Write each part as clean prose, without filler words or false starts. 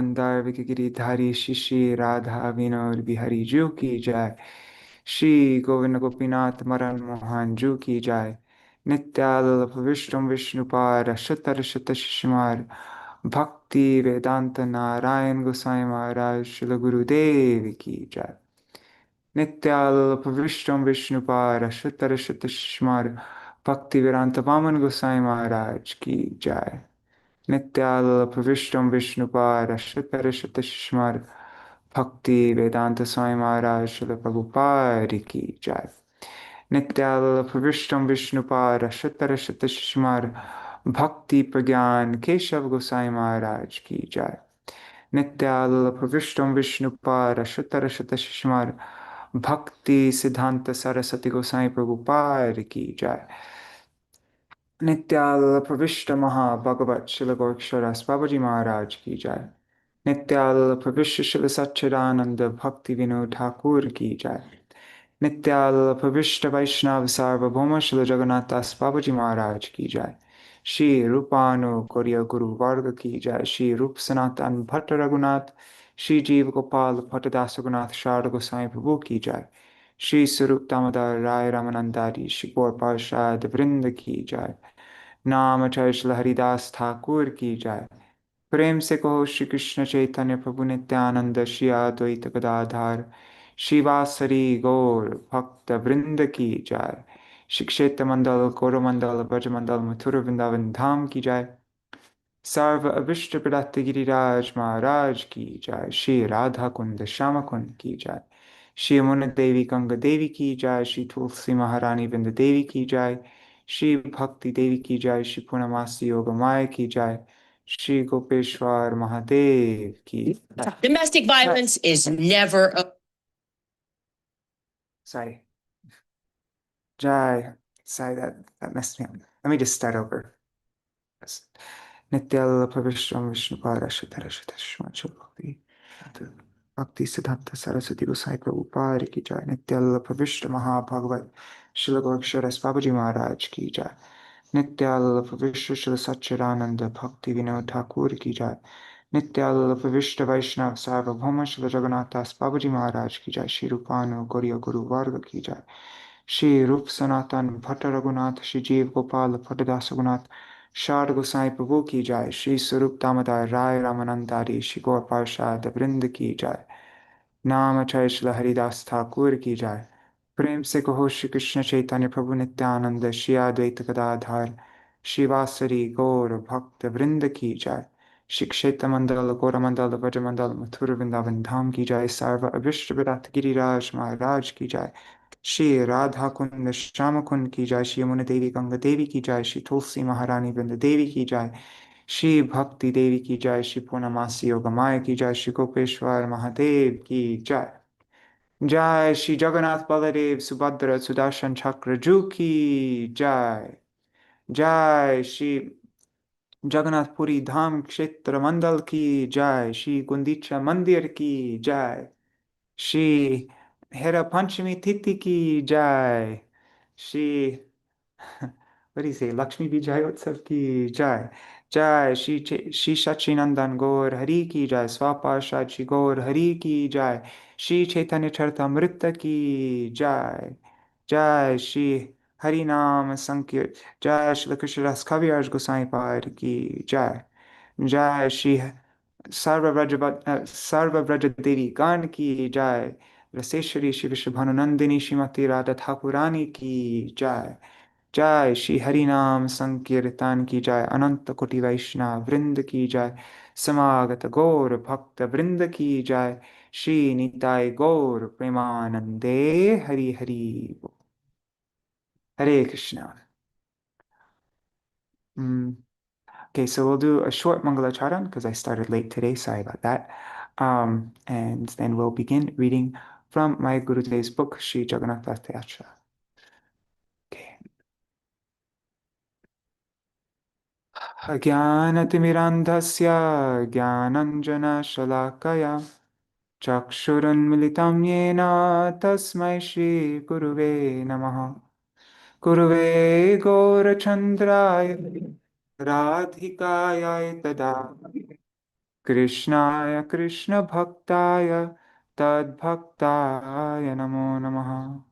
गंधर्व के गिरिधारी श्री श्री राधा विनोद बिहारी जू की जय। श्री गोविंद गोपीनाथ मरण मोहन जू की जय। नित्याल्प विष्णु विष्णुपार शतर शत शिशुमार भक्ति वेदांत नारायण गोसाई महाराज श्री गुरुदेव की जय। नित्याल्प विष्णु विष्णुपार शतर शत शिशुमार भक्ति वेदांत वामन गोसाई महाराज की जय। नित्याल्प विष्णु विष्णुपार शतर शत शिशुमार भक्ति वेदांत स्वामी महाराज श्री प्रभुपाद की जय। नित्याल्प विष्णु विष्णुपार शतर शत शिशुमार भक्ति प्रज्ञान केशव गोसाई महाराज की जय। नित्याल्प विष्णु विष्णुपार शतर शत शिशुमार भक्ति सिद्धांत सरस्वती गोसाई प्रभुपाद की जय। नित्याल्प विष्ट महाभगवत शिल गोक्षर बाबाजी महाराज की जय। नित्याल्प विश्व शिल सच्चिदानंद भक्ति विनोद ठाकुर की जय। नित्याल्प विष्ट वैष्णव सार्वभौम शिल जगन्नाथ दास बाबाजी महाराज की जय। श्री रूपानु कोरिया गुरु वर्ग की जय। श्री रूप सनातन भट्ट रघुनाथ श्री जीव गोपाल भट्टदास रघुनाथ शारद गोसाई प्रभु की जय। श्री स्वरूप दामोदर राय रामानंदारी श्री गौर पार्षद वृंद की जय। नाम चैतन्य हरिदास ठाकुर की जय। प्रेम से कहो श्री कृष्ण चैतन्य प्रभु नित्यानंद श्री अद्वैत गदाधार शिवासरी गौर भक्त वृंद की जय। श्री क्षेत्र मंडल गौरमंडल ब्रजमंडल मथुर वृंदावन धाम की जय। सर्व अभिष्ट प्रदत्त गिरिराज महाराज की जय। श्री राधा कुंड श्याम कुंड की जय। श्री यमुना देवी गंगा देवी की जय। श्री तुलसी महारानी वृंद देवी की जय। श्री भक्ति देवी की जय। श्री पूर्णमासी योग माया की जय। श्री गोपेश्वर महादेव की Domestic violence is never a sorry. Jai. Sorry, that messed me up. Let me just start over. Nityalpa Vishram Vishnupara Shitara Shitashma Bhakti Bhakti Siddhanta Saraswati Gosai Prabhupada ki jai. Nityalpa Vishra Mahabhagavat Srila Gorakshara Babaji Maharaj ki jai. Nityalpa Vishra Srila Satchidananda Bhakti Vinod Thakur ki jai. Nityalpa Vishra Vaishnav Sarvabhauma Srila Jagannātha Das Babaji Maharaj ki jai. Shri Rupanu Gauriya Guru Varga ki jai. Shri Rup Sanatan Bhatta Raghunath Shri Jeev Gopal Bhattadas Raghunath शारद गोसाई प्रभु की जय। श्री स्वरूप दामोदर राय रामानंदारी श्री गौर पार्षद वृंद की जय। नाम चैतन्य हरिदास ठाकुर की जय। प्रेम से कहो श्री कृष्ण चैतन्य प्रभु नित्यानंद श्री अद्वैत गदाधर शिवासरी गौर भक्त वृंद की जय। श्री क्षेत्र मंडल गौरमंडल ब्रजमंडल मथुर वृंदावन धाम की जय। सर्व अभिष्ट विराट गिरिराज महाराज की जय। श्री राधा कुंड श्याम कुंड की जय। श्री यमुना देवी गंगा देवी की जय। श्री तुलसी महारानी वृंद देवी की जय। श्री भक्ति देवी की जय। श्री पूर्णमासी योग माया की जय। श्री गोपेश्वर महादेव की जय। जय श्री जगन्नाथ बलदेव सुभद्रा सुदर्शन चक्र जू की जय। जय श्री जगन्नाथपुरी धाम क्षेत्र मंडल की जय। श्री गुंडीचा मंदिर की जय। श्री हेरा-pañcamī तिथि की जय। Shri what do you say Lakshmi विजय उत्सव की जय। जय श्री सच्चिनंदन गौर हरि की जय। स्वापार्षद श्री गौर हरि की जय। श्री चैतन्य चरितमृत की जय। जय श्री हरि नाम संकीर्तन। जय श्री कृष्णदास कविराज गोसाई पाद की जय। जय श्री सर्वव्रज देवी गान की जय। रसेश्वरी श्री विश्वभानुनंदिनी श्रीमती राधा ठाकुरानी की जय। जय श्री हरि नाम संकीर्तन की जय। अनंत कोटि वैष्णव वृंद की जय। समागत गौर भक्त वृंद की जय। श्री निताय गौर प्रेमानंदे हरि हरि बोल। हरे Krishna. Okay, so we'll do a short Mangalacharan because I started late today. Sorry about that. And then we'll begin reading from my Gurudev's book, Sri Jagannātha Ratha-yātrā. Okay. Ajnānatimirandhasya jnānanjana shalakaya chakshurunmilitam yena tasmai Shri Guruve namaha. Guruve Gaurachandraya Radhikaya tada Krishnaya Krishna Bhaktaya Tad Bhaktaya Namo Namaha.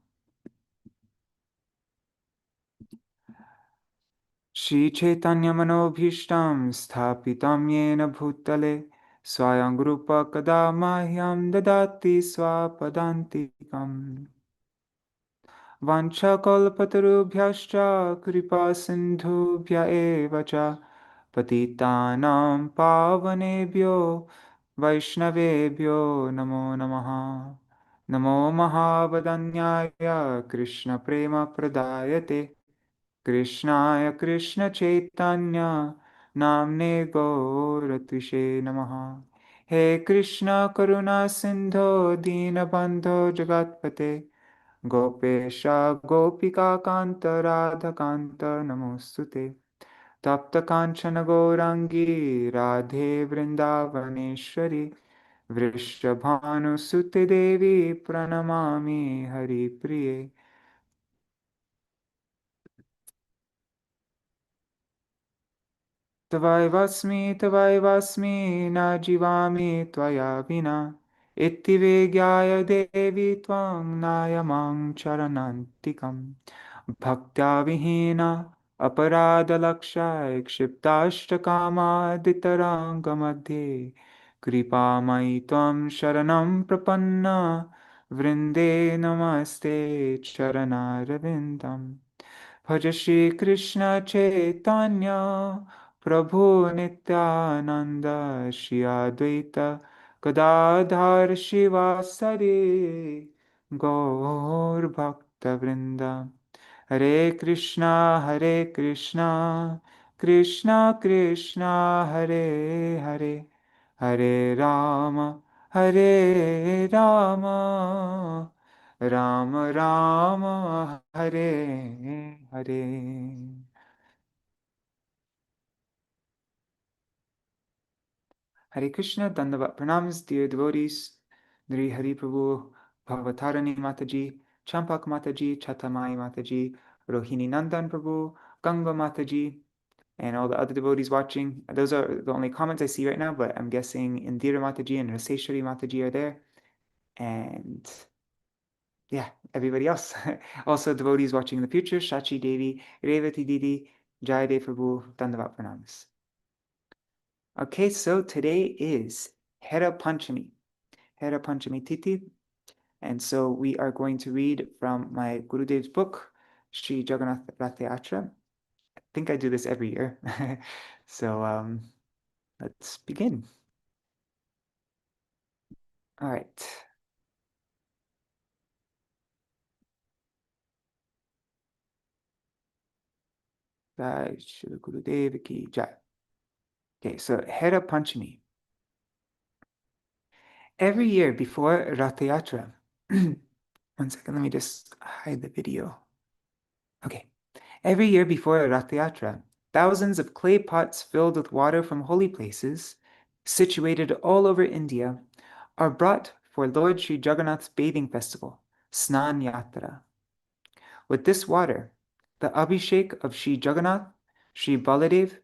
Shri Chaitanya Manobhishtam Sthapitam Yena Bhutale Swayam Rupa Kada Mahyam Dadati Swapadantikam Vanchakalpatarubhyascha Kripa Sindhubhya Eva Cha Patitanam Pavanebhyo Vaishnavebhyo Namo Namaha Namo Mahavadanyaya Krishna Prema Pradayate Krishnaya Krishna Chaitanya Namne Gauratishe Namaha. He Krishna Karuna Sindho Dinabandho Jagatpate Gopesha Gopika Kanta Radha Kanta Namostute Tapta Kanchana Gaurangi Radhe Vrindavaneshwari Vrishabhanu Sute Devi Pranamami Hari Priye. Tavaivasmi na jivami tvaya vina itti vegyaya devi tvam nayamang charanantikam bhaktya vihina aparada lakshay kshiptashtakama ditaranga madhye kripa mai tvam sharanam prapanna vrinde namaste charanaravindam. Bhaja Shri Krishna Chaitanya Prabhu Nityananda Shri Advaita Gadadhar Shivasari Gaur Bhakta Vrinda. Hare Krishna, Krishna Krishna, Hare Hare, Hare Rama, Rama Rama, Hare Hare. Hare Krishna, Dandavat Pranams, dear devotees, Nri Hari Prabhu, Bhavatarani Mataji, Champak Mataji, Chatamai Mataji, Rohini Nandan Prabhu, Ganga Mataji, and all the other devotees watching. Those are the only comments I see right now, but I'm guessing Indira Mataji and Raseshwari Mataji are there. And yeah, everybody else. Also, devotees watching in the future, Shachi Devi, Revati Didi, Jayadev Prabhu, Dandavat Pranams. Okay, so today is Herā-pañcamī, Herā-pañcamī Tithi. And so we are going to read from my Gurudev's book, Sri Jagannātha Ratha-yātrā. I think I do this every year. So let's begin. All right. Jai Shri Gurudev Ki Jai. Okay, so Herā-pañcamī. Every year before Ratha-yātrā, one second, let me just hide the video. Okay. Every year before Ratha-yātrā, thousands of clay pots filled with water from holy places, situated all over India, are brought for Lord Sri Jagannath's bathing festival, Śrīmad. With this water, the Abhishek of Sri Jagannath, Sri Baladev,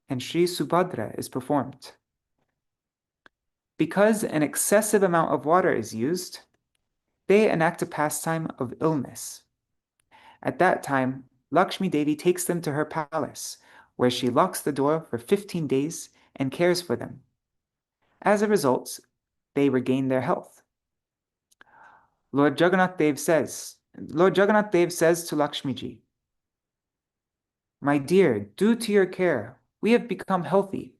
and Sri Subhadra is performed. Because an excessive amount of water is used, they enact a pastime of illness. At that time, Lakshmi Devi takes them to her palace, where she locks the door for 15 days and cares for them. As a result, they regain their health. Lord Jagannath Dev says to Lakshmi Ji, "My dear, due to your care, we have become healthy,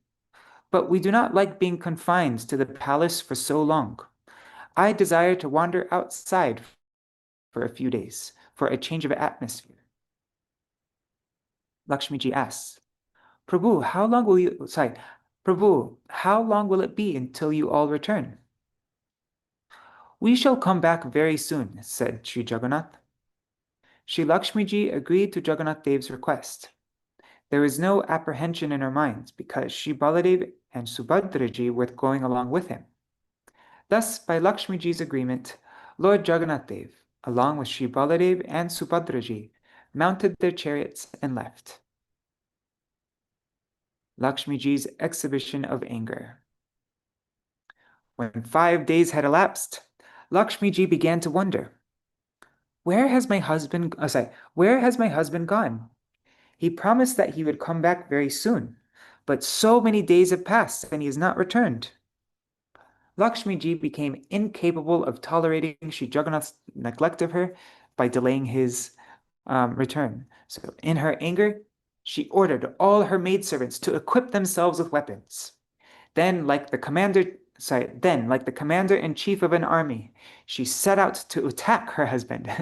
but we do not like being confined to the palace for so long. I desire to wander outside for a few days for a change of atmosphere." Lakshmi Ji asks, Prabhu, how long will it be until you all return? "We shall come back very soon," said Sri Jagannath. Sri Lakshmi Ji agreed to Jagannath Dev's request. There was no apprehension in her mind because Sri Baladev and Subhadra Ji were going along with him. Thus, by Lakshmi Ji's agreement, Lord Jagannath Dev, along with Sri Baladev and Subhadra Ji, mounted their chariots and left. Lakshmi Ji's exhibition of anger. When 5 days had elapsed, Lakshmiji began to wonder, where has my husband gone? He promised that he would come back very soon, but so many days have passed and he has not returned. Lakshmiji became incapable of tolerating Sri Jagannath's neglect of her by delaying his return. So in her anger, she ordered all her maidservants to equip themselves with weapons. Then, like the commander-in-chief of an army, she set out to attack her husband.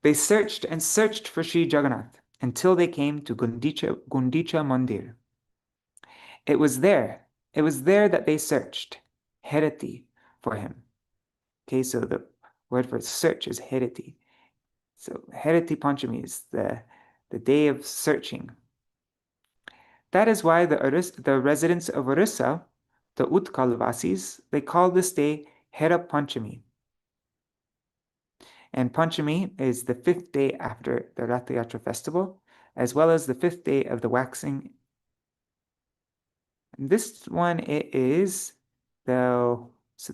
They searched and searched for Sri Jagannath until they came to Gundicha Mandir. It was there that they searched, Herati, for him. Okay, so the word for search is Herati. So Herā-pañcamī is the day of searching. That is why the residents of Orissa, the Utkalvasis, they call this day Herā-pañcamī. And Pañcamī is the 5th day after the Ratha-yātrā festival, as well as the 5th day of the waxing. And this one, it is the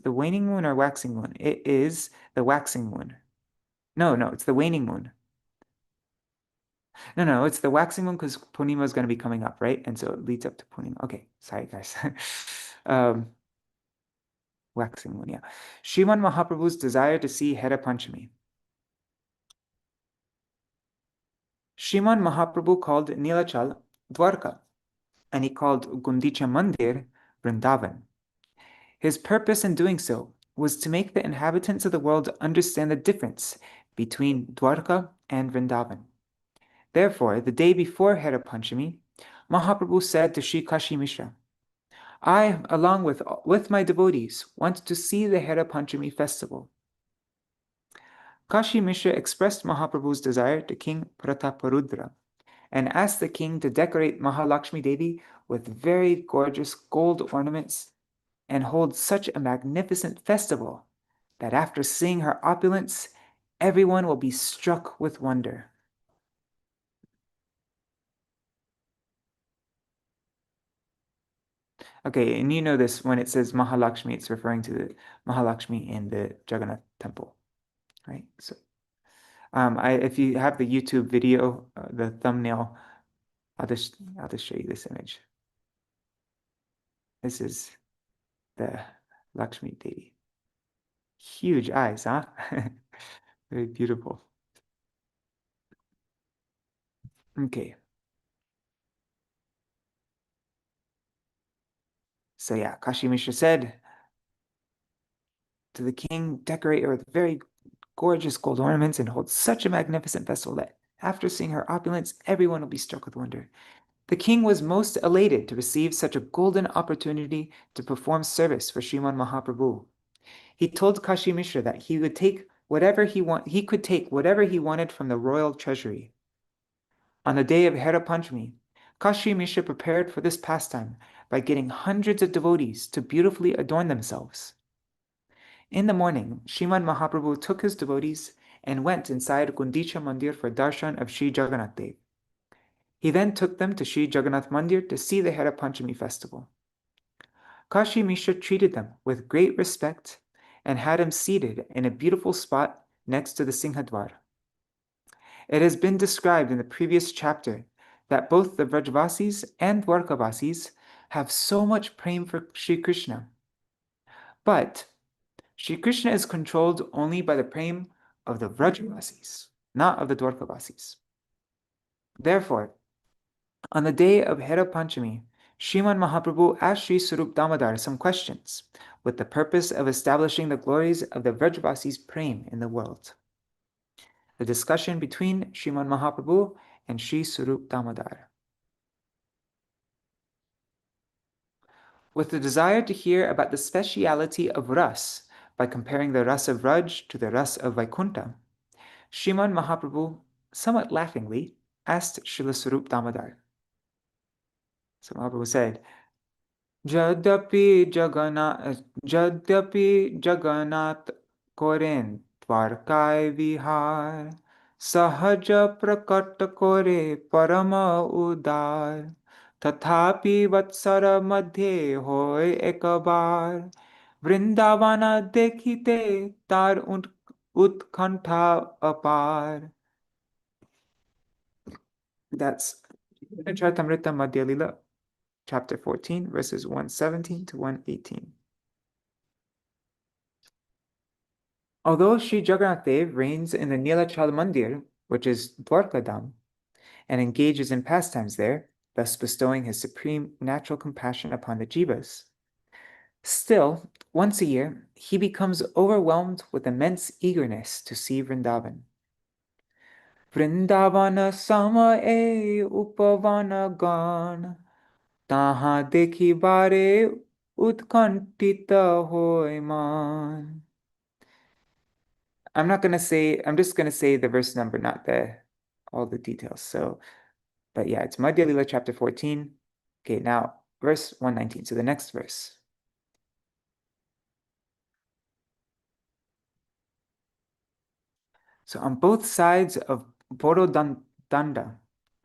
waning moon or waxing moon? It is the waxing moon. No, it's the waning moon. No, it's the waxing moon because Purnima is going to be coming up, right? And so it leads up to Purnima. Okay, sorry guys. Waxing moon, yeah. Śrīmad Mahaprabhu's desire to see Herā-pañcamī. Śrīmad Mahaprabhu called Nilachal Dwarka, and he called Gundicha Mandir Vrindavan. His purpose in doing so was to make the inhabitants of the world understand the difference between Dwarka and Vrindavan. Therefore, the day before Herā-pañcamī, Mahaprabhu said to Sri Kashi Mishra, I, along with my devotees, want to see the Herā-pañcamī festival. Kashi Mishra expressed Mahaprabhu's desire to King Prataparudra and asked the king to decorate Mahalakshmi Devi with very gorgeous gold ornaments and hold such a magnificent festival that after seeing her opulence, everyone will be struck with wonder. Okay, and you know this, when it says Mahalakshmi, it's referring to the Mahalakshmi in the Jagannath temple, right? So, if you have the YouTube video, the thumbnail, I'll just show you this image. This is the Lakshmi Devi. Huge eyes, huh? Very beautiful. Okay. So yeah, Kashi Mishra said to the king, decorate her with very gorgeous gold ornaments and hold such a magnificent festival that after seeing her opulence, everyone will be struck with wonder. The king was most elated to receive such a golden opportunity to perform service for Śrīmad Mahaprabhu. He told Kashi Mishra that he could take whatever he wanted from the royal treasury. On the day of Herā-pañcamī, Kashi Mishra prepared for this pastime by getting hundreds of devotees to beautifully adorn themselves. In the morning, Śrīmad Mahaprabhu took his devotees and went inside Gundicha Mandir for darshan of Sri Jagannath Dev. He then took them to Sri Jagannath Mandir to see the Herā-pañcamī festival. Kashi Mishra treated them with great respect and had him seated in a beautiful spot next to the Singhadwar. It has been described in the previous chapter that both the Vrajavasis and Dwarkavasis have so much prema for Sri Krishna. But Sri Krishna is controlled only by the prema of the Vrajavasis, not of the Dwarkavasis. Therefore, on the day of Herā-pañcamī, Śrīmad Mahaprabhu asked Sri Swarup Damodar some questions with the purpose of establishing the glories of the Vrajavasis' prema in the world. The discussion between Śrīmad Mahaprabhu and Sri Swarup Damodar. With the desire to hear about the speciality of ras by comparing the ras of Vraj to the ras of Vaikuntha, Śrīmad Mahaprabhu, somewhat laughingly, asked Srila Swarup Damodar. So Mahaprabhu said, Jadyapi Jagannath koren Dwarkai vihar, sahaja prakat kore parama udar, तथापि वत्सर मध्ये होय एक बार वृंदावन देखिते तार उत्कंठा अपार. That's Chatamrita Madhya Lila, chapter 14, verses 117 to 118. Although Sri Jagannātha reigns in the Nilachal Mandir, which is Dwarkadam, and engages in pastimes there, thus bestowing his supreme natural compassion upon the jivas, still, once a year, he becomes overwhelmed with immense eagerness to see Vrindavan. Vrindavana samaye upavana gan, taha dekhi bare utkantita hoy man. I'm just gonna say the verse number, not all the details. So, but yeah, it's Madhya Lila chapter 14. Okay, now verse 119. So the next verse. So on both sides of Borodanda,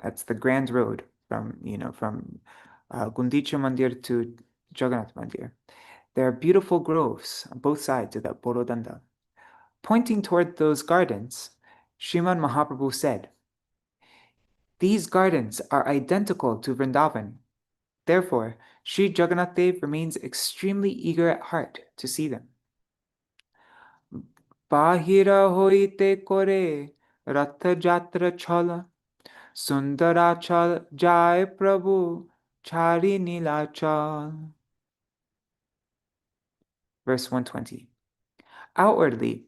that's the Grand Road from Gundicha Mandir to Jagannath Mandir, there are beautiful groves on both sides of that Borodanda. Pointing toward those gardens, Śrīmad Mahaprabhu said, "These gardens are identical to Vrindavan. Therefore, Sri Jagannath Dev remains extremely eager at heart to see them." Bahira hoite kore Ratha-yātrā chala, Sundarachal jai Prabhu chari nilachal. Verse 120. Outwardly,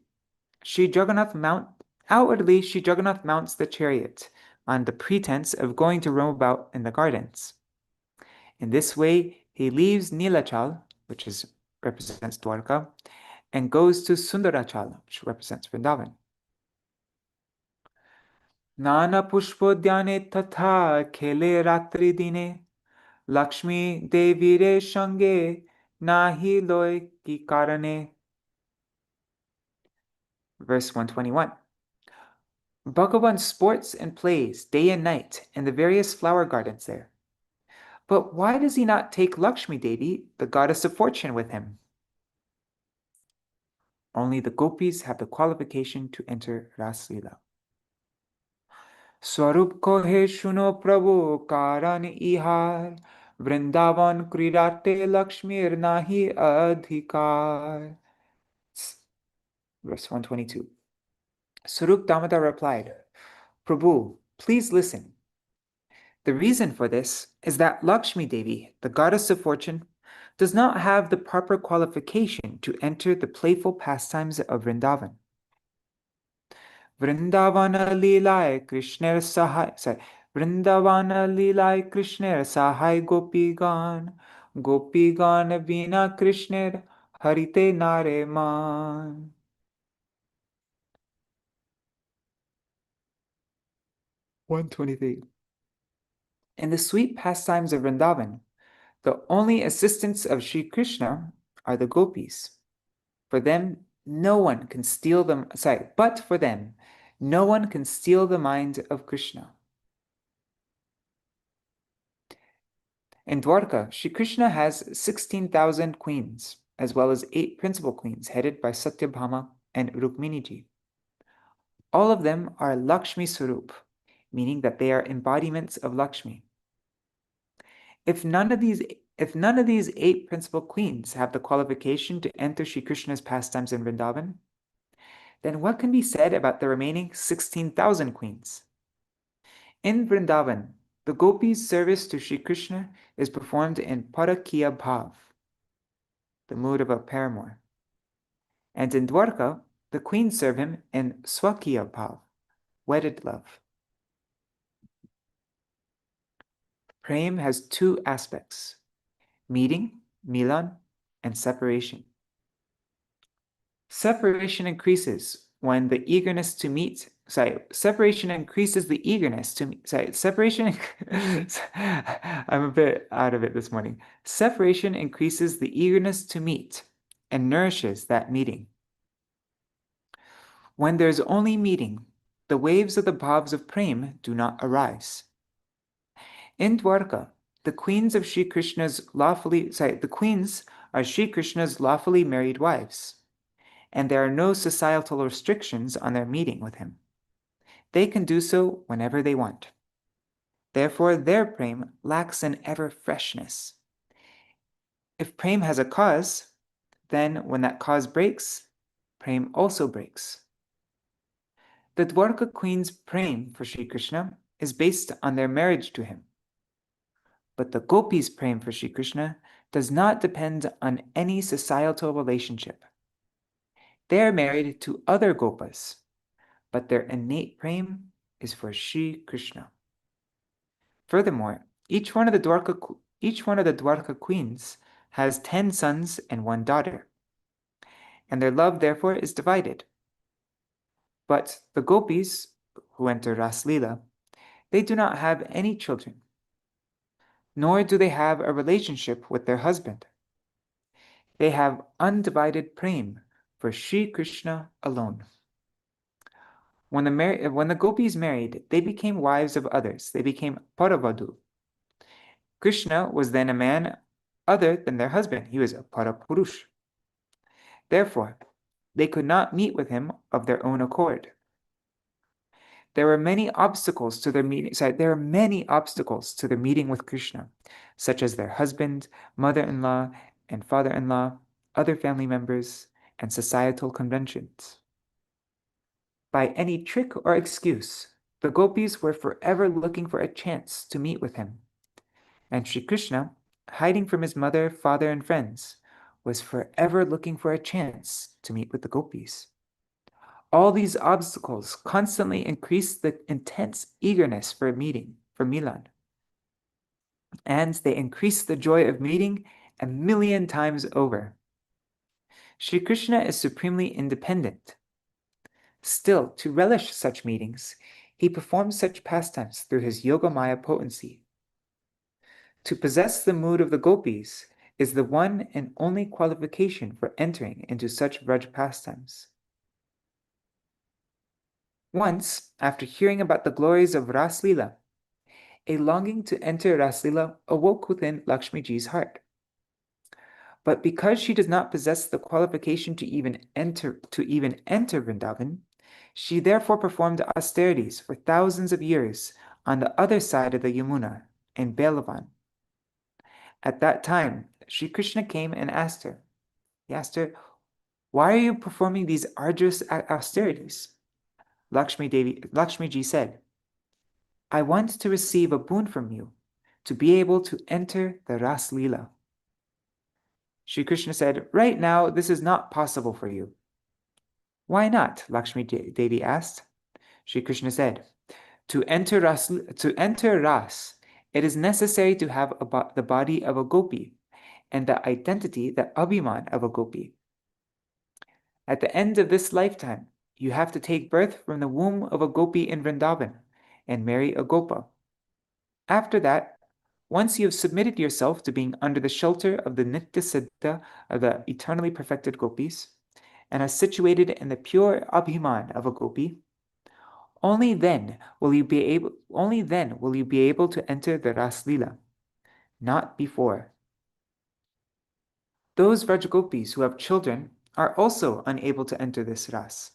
Sri Jagannath mounts the chariot on the pretense of going to roam about in the gardens. In this way, he leaves Nilachal, which represents Dwarka, and goes to Sundarachal, which represents Vrindavan. Nana pushpodhyane tatha khele ratri dine, Lakshmi Devi re shange nahi loy ki karane. Verse 121. Bhagavan sports and plays day and night in the various flower gardens there. But why does he not take Lakshmi Devi, the goddess of fortune, with him? Only the gopis have the qualification to enter Ras Lila. Swarup ko he shuno Prabhu karan ihar, Vrindavan kridate Lakshmir nahi adhikar. Verse 122. Swarup Damodar replied, "Prabhu, please listen. The reason for this is that Lakshmi Devi, the goddess of fortune, does not have the proper qualification to enter the playful pastimes of Vrindavan. Vrindavana Leelai Krishner Sahai Gopigan, Gopigan Vina Krishner Harite Nare Man." 123. In the sweet pastimes of Vrindavan, the only assistants of Sri Krishna are the gopis. But for them, no one can steal the mind of Krishna. In Dwarka, Sri Krishna has 16,000 queens, as well as 8 principal queens headed by Satyabhama and Rukminiji. All of them are Lakshmi Swarup, meaning that they are embodiments of Lakshmi. If none of these 8 principal queens have the qualification to enter Sri Krishna's pastimes in Vrindavan, then what can be said about the remaining 16,000 queens? In Vrindavan, the gopis' service to Sri Krishna is performed in Parakiya Bhav, the mood of a paramour. And in Dwarka, the queens serve him in Swakiya Bhav, wedded love. Prem has 2 aspects: meeting, milan, and separation. Separation increases when the eagerness to meet. Separation increases the eagerness to meet. I'm a bit out of it this morning. Separation increases the eagerness to meet and nourishes that meeting. When there's only meeting, the waves of the bhavs of prem do not arise. In Dwarka, The queens are Sri Krishna's lawfully married wives, and there are no societal restrictions on their meeting with him. They can do so whenever they want. Therefore, their prem lacks an ever freshness. If prem has a cause, then when that cause breaks, prem also breaks. The Dwarka queen's prem for Sri Krishna is based on their marriage to him. But the gopis' prem for Sri Krishna does not depend on any societal relationship. They are married to other gopas, but their innate prem is for Sri Krishna. Furthermore, each one of the Dwarka queens has 10 sons and 1 daughter, and their love therefore is divided. But the gopis who enter Ras Leela, they do not have any children, nor do they have a relationship with their husband. They have undivided prem for Sri Krishna alone. When the gopis married, they became wives of others. They became Paravadu. Krishna was then a man other than their husband. He was a Parapurush. Therefore, they could not meet with him of their own accord. There were many obstacles to their meeting. There are many obstacles to their meeting with Krishna, such as their husband, mother-in-law, and father-in-law, other family members, and societal conventions. By any trick or excuse, the gopis were forever looking for a chance to meet with him. And Sri Krishna, hiding from his mother, father, and friends, was forever looking for a chance to meet with the gopis. All these obstacles constantly increased the intense eagerness for Milan. And they increased the joy of meeting 1,000,000 times over. Sri Krishna is supremely independent. Still, to relish such meetings, he performs such pastimes through his Yogamaya potency. To possess the mood of the gopis is the one and only qualification for entering into such Vraj pastimes. Once, after hearing about the glories of Ras Leela, a longing to enter Ras Leela awoke within Lakshmiji's heart. But because she does not possess the qualification to even enter Vrindavan, she therefore performed austerities for thousands of years on the other side of the Yamuna, in Belavan. At that time, Sri Krishna came and asked her. He asked her, "Why are you performing these arduous austerities?" Lakshmiji said, "I want to receive a boon from you, to be able to enter the Ras Leela." Sri Krishna said, "Right now, this is not possible for you." "Why not?" Lakshmi Devi asked. Sri Krishna said, To enter Ras, it is necessary to have the body of a gopi and the identity, the abhiman of a gopi. At the end of this lifetime, you have to take birth from the womb of a gopi in Vrindavan and marry a gopa. After that, once you have submitted yourself to being under the shelter of the Nitya Siddha of the eternally perfected gopis, and are situated in the pure abhiman of a gopi, only then will you be able to enter the Ras Leela, not before. Those Vrajagopis who have children are also unable to enter this Ras.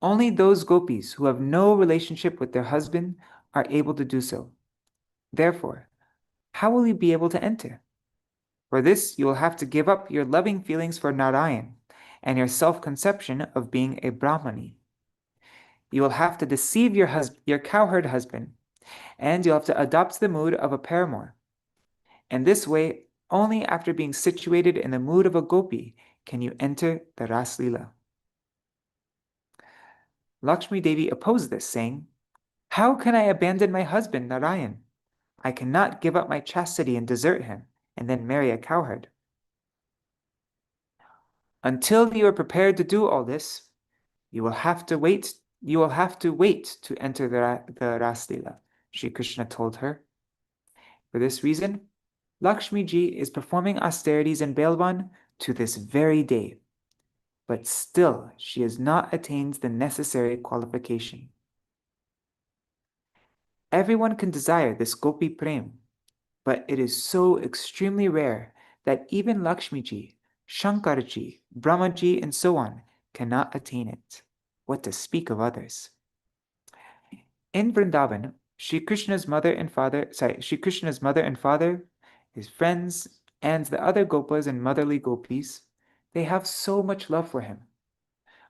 Only those gopis who have no relationship with their husband are able to do so. Therefore, how will you be able to enter? For this, you will have to give up your loving feelings for Nārayaṇa and your self-conception of being a Brahmani. You will have to deceive your cowherd husband, and you'll have to adopt the mood of a paramour. And this way, only after being situated in the mood of a gopi can you enter the Ras Leela. Lakshmi Devi opposed this, saying, "How can I abandon my husband, Nārayaṇa? I cannot give up my chastity and desert him, and then marry a cowherd. Until you are prepared to do all this, you will have to wait to enter the Ras Leela," Sri Krishna told her. For this reason, Lakshmi Ji is performing austerities in Belvan to this very day, but still she has not attained the necessary qualification. Everyone can desire this Gopi Prem, but it is so extremely rare that even Lakshmiji, Shankarji, Brahmaji, and so on cannot attain it. What to speak of others? In Vrindavan, Shri Krishna's mother and father, his friends, and the other gopas and motherly gopis, they have so much love for him.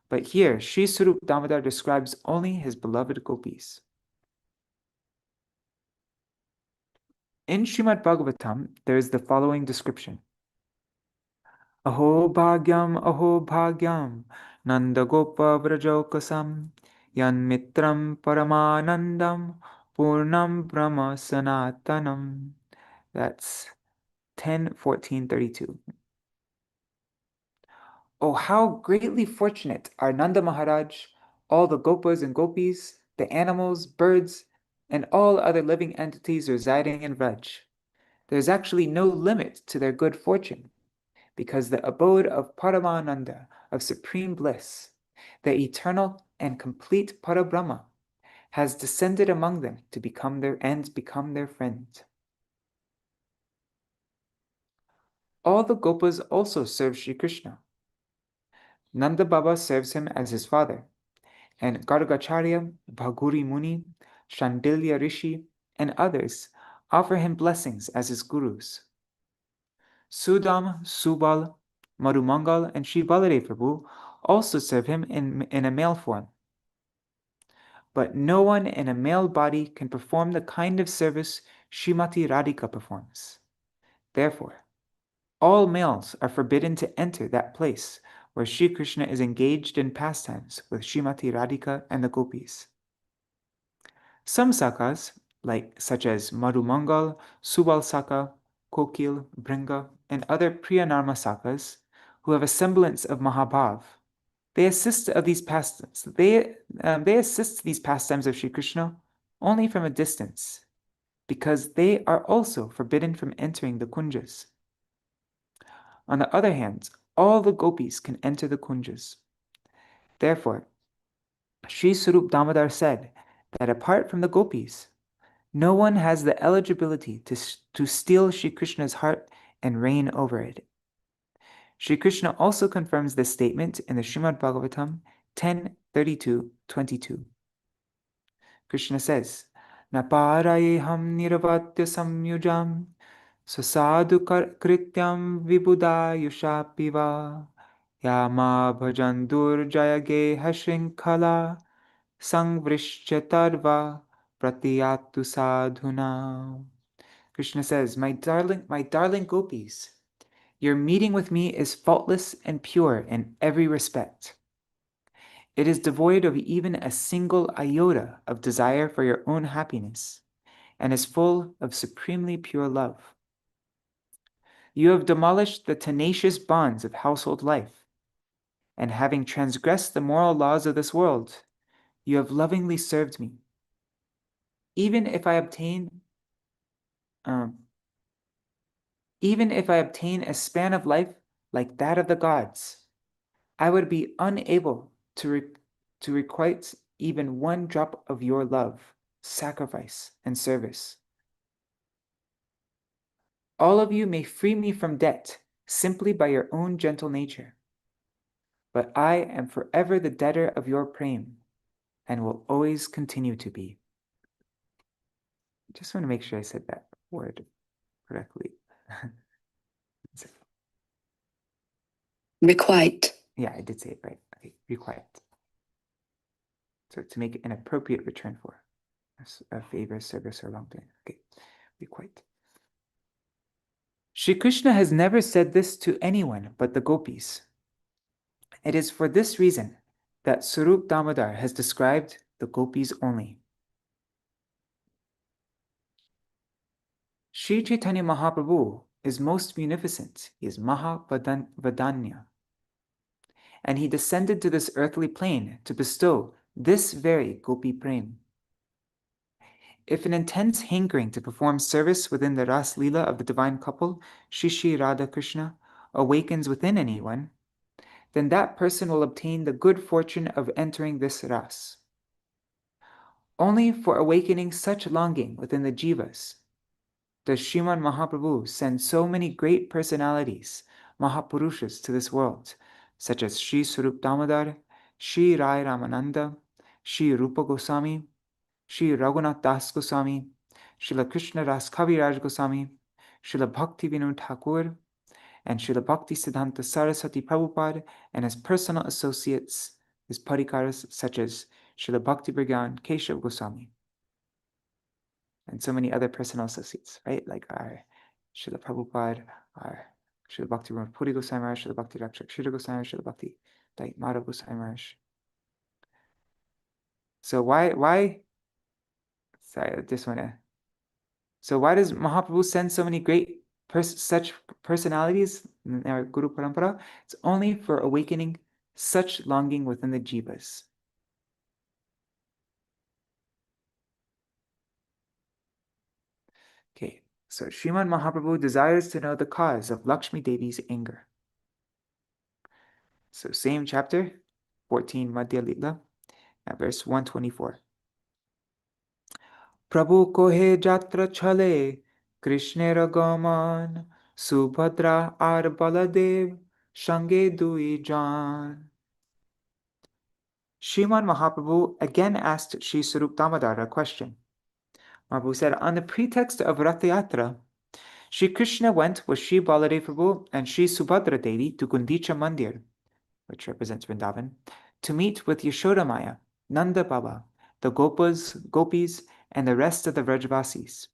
But here, Sri Swarup Damodar describes only his beloved gopis. In Śrīmad Bhagavatam, there is the following description. Aho bhagyam, nanda gopa vrajokasam, yan mitram paramanandam, purnam brahma sanatanam. That's 10:14:32. Oh, how greatly fortunate are Nanda Maharaj, all the gopas and gopis, the animals, birds, and all other living entities residing in Vraj. There's actually no limit to their good fortune, because the abode of Paramananda, of supreme bliss, the eternal and complete Parabrahma, has descended among them to become their friend. All the gopas also serve Sri Krishna. Nanda Baba serves him as his father, and Gargacharya, Bhaguri Muni, Shandilya Rishi, and others offer him blessings as his gurus. Sudam, Subal, Madhumangal, and Sri Baladev Prabhu also serve him in a male form. But no one in a male body can perform the kind of service Srimati Radhika performs. Therefore, all males are forbidden to enter that place where Sri Krishna is engaged in pastimes with Srimati Radhika and the gopis. Some sakas, such as Madhumangal, Subal Saka, Kokil, Bringa, and other Priyanarma sakas, who have a semblance of Mahabhav, they assist these pastimes of Sri Krishna only from a distance, because they are also forbidden from entering the kunjas. On the other hand, all the gopis can enter the kunjas. Therefore, Sri Swarup Damodar said that apart from the gopis, no one has the eligibility to steal Sri Krishna's heart and reign over it. Sri Krishna also confirms this statement in the Śrīmad Bhagavatam 10:32-22. Krishna says, Naparayeham niravatya samyujam Sasadu krityam vibudayushapiva Yama bhajandur jayage hashrinkala Sangvrishchatadva pratiyatu sadhuna. Krishna says, my darling gopis, your meeting with me is faultless and pure in every respect. It is devoid of even a single iota of desire for your own happiness, and is full of supremely pure love. You have demolished the tenacious bonds of household life, and having transgressed the moral laws of this world, you have lovingly served me. Even if I obtain a span of life like that of the gods, I would be unable to requite even one drop of your love, sacrifice, and service. All of you may free me from debt simply by your own gentle nature, but I am forever the debtor of your prem and will always continue to be. Just want to make sure I said that word correctly. Requite. Yeah, I did say it right. Okay, requite. So to make an appropriate return for a favor, service, or wrongdoing. Okay, requite. Shri Krishna has never said this to anyone but the gopis. It is for this reason that Swarup Damodar has described the gopis only. Sri Chaitanya Mahaprabhu is most munificent. He is Mahavadanya. And he descended to this earthly plane to bestow this very Gopi Prem. If an intense hankering to perform service within the Ras Leela of the divine couple, Shri Shri Radha Krishna, awakens within anyone, then that person will obtain the good fortune of entering this Ras. Only for awakening such longing within the jivas does Śrīmad Mahaprabhu send so many great personalities, Mahapurushas, to this world, such as Sri Swarup Damodar, Sri Rai Ramananda, Sri Rupa Goswāmī, Sri Raghunath Das Goswami, Srila Krishna Das Kaviraj Goswami, Srila Bhaktivedānta Thakur, and Srila Bhaktivedānta Saraswati Prabhupada, and his personal associates, his parikaras, such as Srila Bhakti-Brigyan Keshav Goswami, and so many other personal associates, right? Like our Srila Prabhupada, our Srila Bhakti Puri Goswami Maharaj, Srila Bhakti Rakshak Goswami, Srila Bhakti Madhav Goswami Maharaj. So why? Sorry, I just want to. So why does Mahaprabhu send so many great such personalities in our Guru Parampara? It's only for awakening such longing within the jivas. Okay, so Śrīmad Mahaprabhu desires to know the cause of Lakshmi Devi's anger. So same chapter, 14 Madhya Lila, at verse 124. Prabhu kohe jatra chale, Krishnera gaman, Subhadra ar Baladev, Shange dui jan. Śrīmad Mahaprabhu again asked Sri Swarup Damodar a question. Mahaprabhu said, on the pretext of Ratha-yātrā, Sri Krishna went with Sri Baladev Prabhu and Sri Subhadra Devi to Gundicha Mandir, which represents Vrindavan, to meet with Yashoda Maya, Nanda Baba, the gopis, and the rest of the Vrajvasis.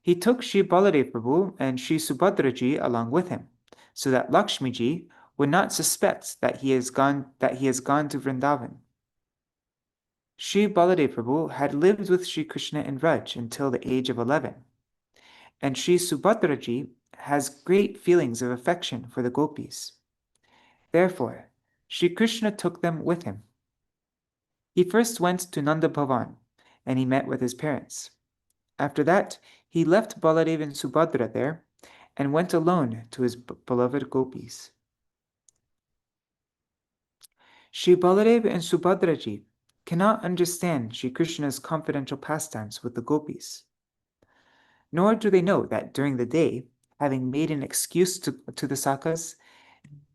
He took Sri Baladev Prabhu and Sri Subhadra Ji along with him, so that Lakshmi Ji would not suspect that he has gone to Vrindavan. Sri Baladev Prabhu had lived with Sri Krishna in Vraj until the age of 11, and Sri Subhadra Ji has great feelings of affection for the gopis. Therefore, Sri Krishna took them with him. He first went to Nanda Bhavan, and he met with his parents. After that, he left Baladev and Subhadra there, and went alone to his beloved gopis. Sri Baladev and Subhadra Ji cannot understand Sri Krishna's confidential pastimes with the gopis. Nor do they know that during the day, having made an excuse to the sakhas,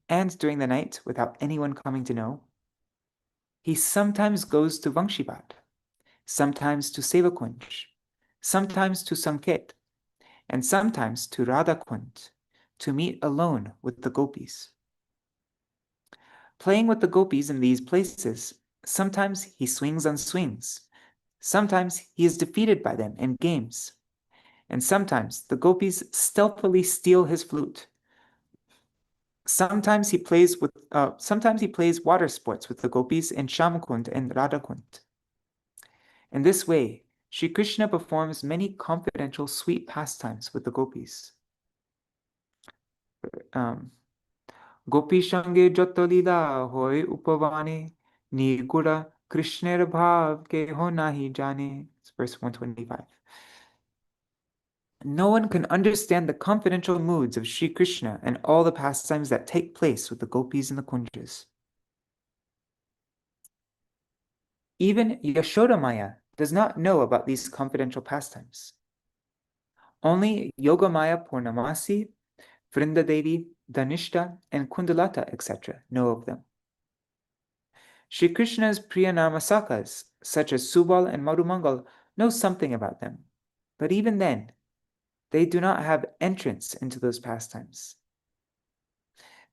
and during the night, without anyone coming to know, he sometimes goes to Vangshivat, sometimes to Sevakunj, sometimes to Sanket, and sometimes to Radhakund, to meet alone with the gopis. Playing with the gopis in these places, sometimes he swings on swings, sometimes he is defeated by them in games, and sometimes the gopis stealthily steal his flute. Sometimes he plays water sports with the gopis in Shyamkund and Radhakund. In this way, Sri Krishna performs many confidential sweet pastimes with the gopis. Gopi shange jato lila hoy upavane, nigura Krishner bhav ke ho nahi jane. It's verse 125. No one can understand the confidential moods of Sri Krishna and all the pastimes that take place with the gopis in the kunjas. Even Yashoda Maya does not know about these confidential pastimes. Only Yogamaya Purnamasi, Vrinda Devi, Dhanishta, and Kundalata, etc. know of them. Sri Krishna's Priyanama Sakhas, such as Subal and Madhumangal, know something about them, but even then, they do not have entrance into those pastimes.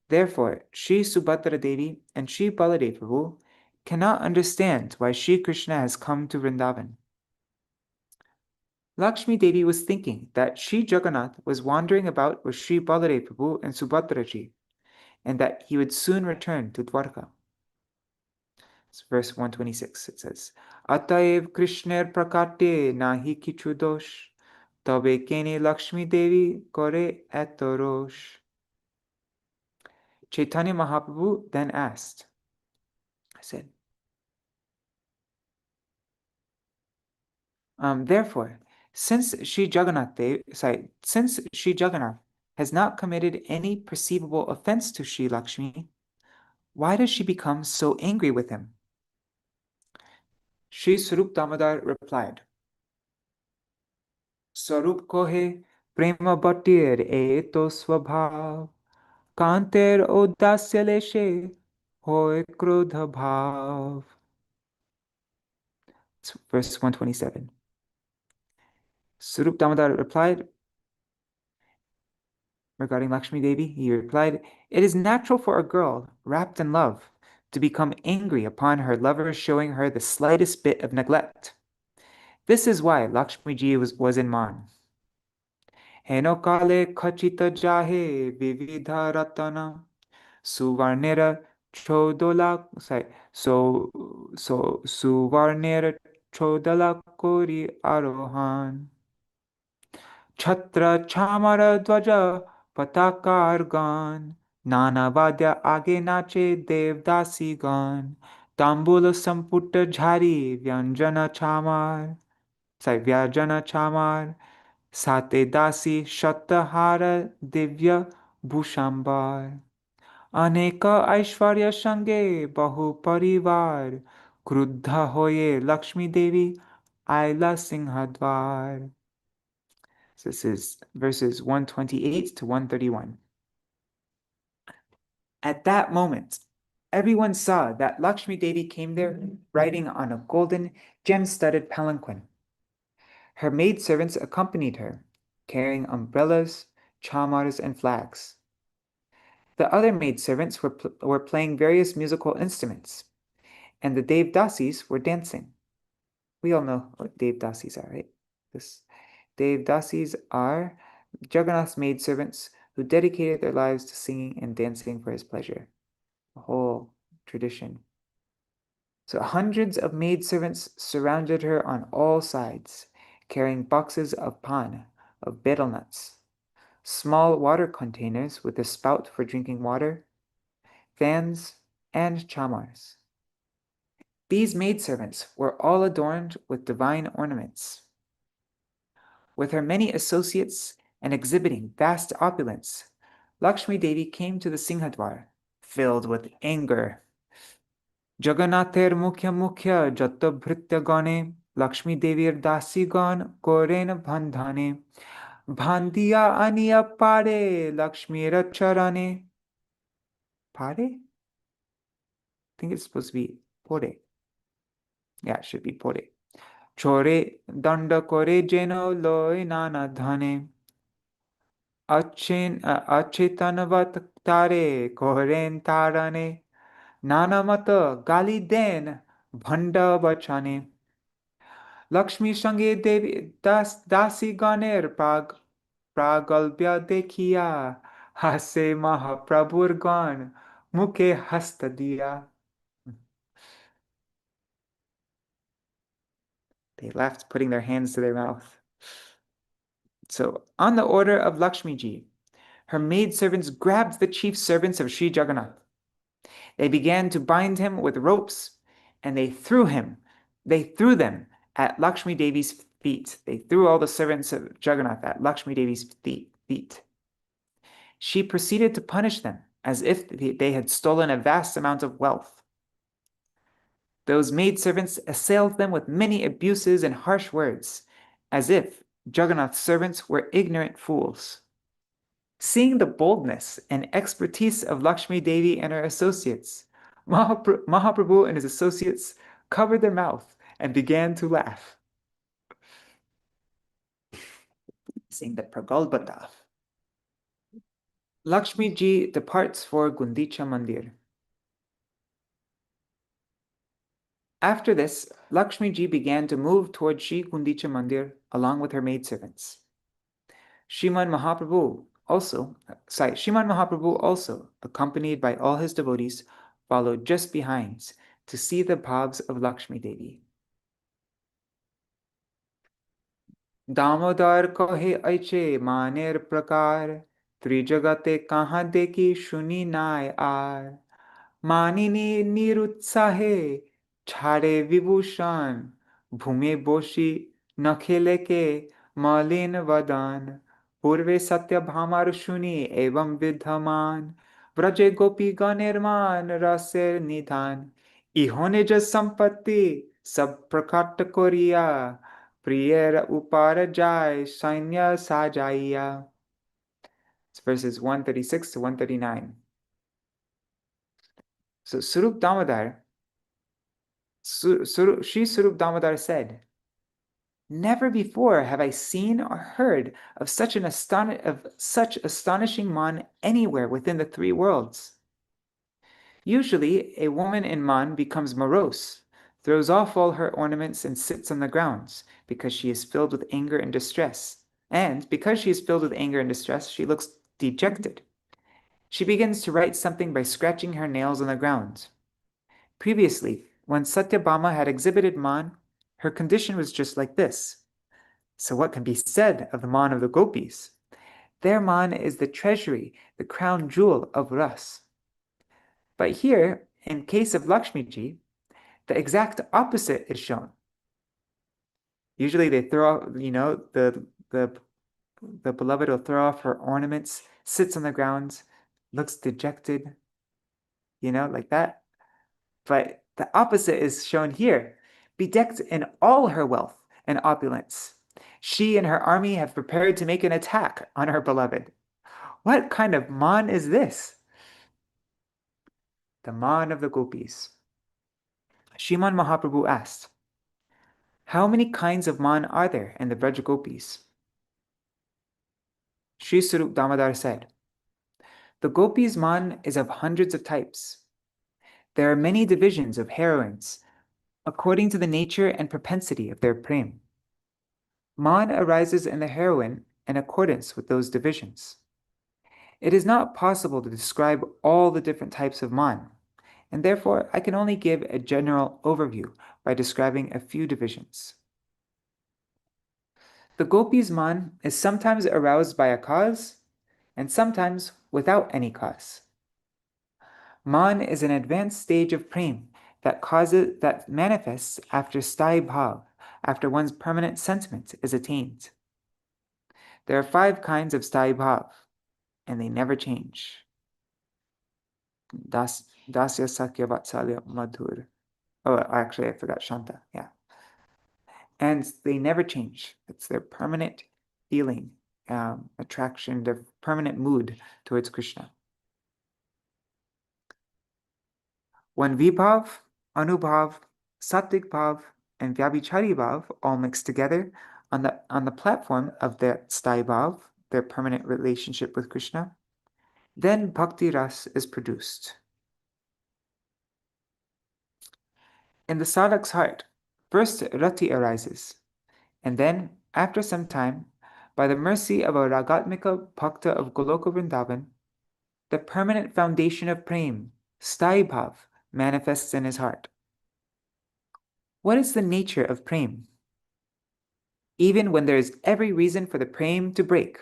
Therefore, Sri Subhadra Devi and Sri Baladev Prabhu cannot understand why Sri Krishna has come to Vrindavan. Lakshmi Devi was thinking that Sri Jagannātha was wandering about with Sri Baladev Prabhu and Subhadra Ji, and that he would soon return to Dwarka. It's verse 126. It says, Ataev Krishner prakate nahi kichu dosh, tabe kene Lakshmi Devi kore eto rosh. Chaitanya Mahaprabhu then asked, therefore, since Sri Jagannāth has not committed any perceivable offense to Sri Lakshmi, why does she become so angry with him? Shri Swarup Damodar replied, Swarup kohe prema bhatir to swabhav, kanter odasya leshe hoy krodha bhav. Verse 127. Swarup Damodar replied, regarding Lakshmi Devi, he replied, it is natural for a girl wrapped in love to become angry upon her lover showing her the slightest bit of neglect. This is why Lakshmi Ji was in man. Heno kale khachita jahe vividha ratana suvarnera chodala suvarnera chodala kori arohan Chhatra chamara dvaja patakar gan Nana vadya age nache devdasi gan Tambula samputta jhari vyanjana chamar Sate dasi shattahara divya bhushambar Aneka aishvarya shange bahu parivar Kruddha hoye Lakshmi Devi Aila Singhadvar. So this is verses 128 to 131. At that moment, everyone saw that Lakshmi Devi came there riding on a golden, gem-studded palanquin. Her maidservants accompanied her, carrying umbrellas, chamars, and flags. The other maidservants were playing various musical instruments, and the Devdasis were dancing. We all know what Devdasis are, right? Devdasis are Jagannāth's maidservants who dedicated their lives to singing and dancing for his pleasure. A whole tradition. So hundreds of maidservants surrounded her on all sides, carrying boxes of pan, of betel nuts, small water containers with a spout for drinking water, fans, and chamars. These maidservants were all adorned with divine ornaments. With her many associates and exhibiting vast opulence, Lakshmi Devi came to the Singhadwar, filled with anger. Jagannāther mukhya jatta bhritya gane, Lakshmi Devir dasigan koren bandhane, bhandiya aniya pare Lakshmi charane. Pare? I think it's supposed to be pore. Yeah, it should be pore. Chore danda kore jeno loy nana dhane. Achetanavat tare koren tarane. Nana mata gali den bhanda bachane. Lakshmi sange devi dasi ganer pragalpya dekhiya. Hase Mahaprabhur gan mukhe hasta diya. They left, putting their hands to their mouth. So, on the order of Lakshmi Ji, her maidservants grabbed the chief servants of Sri Jagannath. They began to bind him with ropes, and they threw them at Lakshmi Devi's feet. They threw all the servants of Jagannath at Lakshmi Devi's feet. She proceeded to punish them as if they had stolen a vast amount of wealth. Those maidservants assailed them with many abuses and harsh words, as if Jagannath's servants were ignorant fools. Seeing the boldness and expertise of Lakshmi Devi and her associates, Mahaprabhu and his associates covered their mouth and began to laugh. Sing the Pragalbhata. Lakshmi Ji departs for Gundicha Mandir. After this, Lakshmi Ji began to move towards Sri Gundicha Mandir along with her maidservants. Śrīmad Mahaprabhu also, accompanied by all his devotees, followed just behind to see the bhavs of Lakshmi Devi. Damodar kohe aiche maner prakar, trijagate kahan deki shuni nai ar, manini nirutsahe chhare vibhushan, bhume boshi nakheleke malin vadan. Purve satya bhamar shuni evam vidhaman, vraje gopi ganirman raser nidhan, ihone ja sampatti Sab prakata koriya, priyera upara jai, sainya sajaiya. It's verses 136 to 139. So Swarup Damodar, Shri Swarup Damodar said, "Never before have I seen or heard of such astonishing man anywhere within the three worlds. Usually, a woman in man becomes morose, throws off all her ornaments and sits on the grounds, because she is filled with anger and distress. And because she is filled with anger and distress, she looks dejected. She begins to write something by scratching her nails on the ground. Previously, when Satyabhama had exhibited man, her condition was just like this. So what can be said of the man of the gopis? Their man is the treasury, the crown jewel of Ras. But here, in case of Lakshmiji, the exact opposite is shown. Usually they throw off, the beloved will throw off her ornaments, sits on the ground, looks dejected, like that. But the opposite is shown here, bedecked in all her wealth and opulence. She and her army have prepared to make an attack on her beloved. What kind of man is this? The man of the gopis. Sriman Mahaprabhu asked, "How many kinds of man are there in the Braja gopis?" Sri Swarup Damodar said, "The gopis man is of hundreds of types. There are many divisions of heroines, according to the nature and propensity of their prem. Man arises in the heroine in accordance with those divisions. It is not possible to describe all the different types of man, and therefore I can only give a general overview by describing a few divisions. The gopis man is sometimes aroused by a cause, and sometimes without any cause. Man is an advanced stage of prem that manifests after sthāyi bhav, after one's permanent sentiment is attained. There are 5 kinds of sthāyi bhav, and they never change. Dasya Sakya Vatsalya Madhur. Oh, actually, I forgot Shanta. Yeah. And they never change. It's their permanent feeling, attraction, their permanent mood towards Krishna. When Vibhav, Anubhav, Sattvic Bhav, and Vyabhichari Bhav all mix together on the platform of their Sthāyi Bhav, their permanent relationship with Krishna, then Bhakti Ras is produced. In the sadhak's heart, first Rati arises, and then, after some time, by the mercy of a Ragatmika Bhakta of Goloka Vrindavan, the permanent foundation of prem, Sthāyi Bhav, manifests in his heart. What is the nature of prem? Even when there is every reason for the prem to break,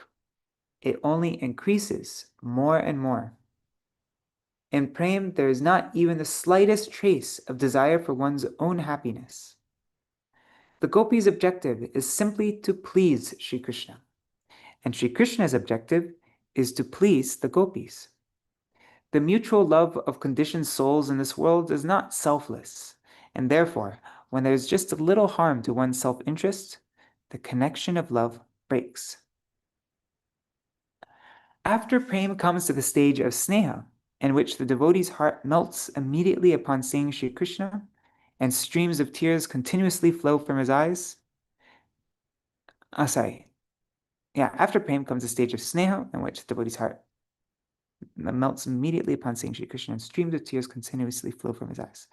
it only increases more and more. In prem, there is not even the slightest trace of desire for one's own happiness. The gopis' objective is simply to please Sri Krishna, and Sri Krishna's objective is to please the gopis. The mutual love of conditioned souls in this world is not selfless, and therefore, when there is just a little harm to one's self-interest, the connection of love breaks. After prem comes to the stage of sneha, in which the devotee's heart melts immediately upon seeing Sri Krishna, and streams of tears continuously flow from his eyes. After prem comes the stage of sneha, in which the devotee's heart melts immediately upon seeing Sri Krishna, and streams of tears continuously flow from his eyes.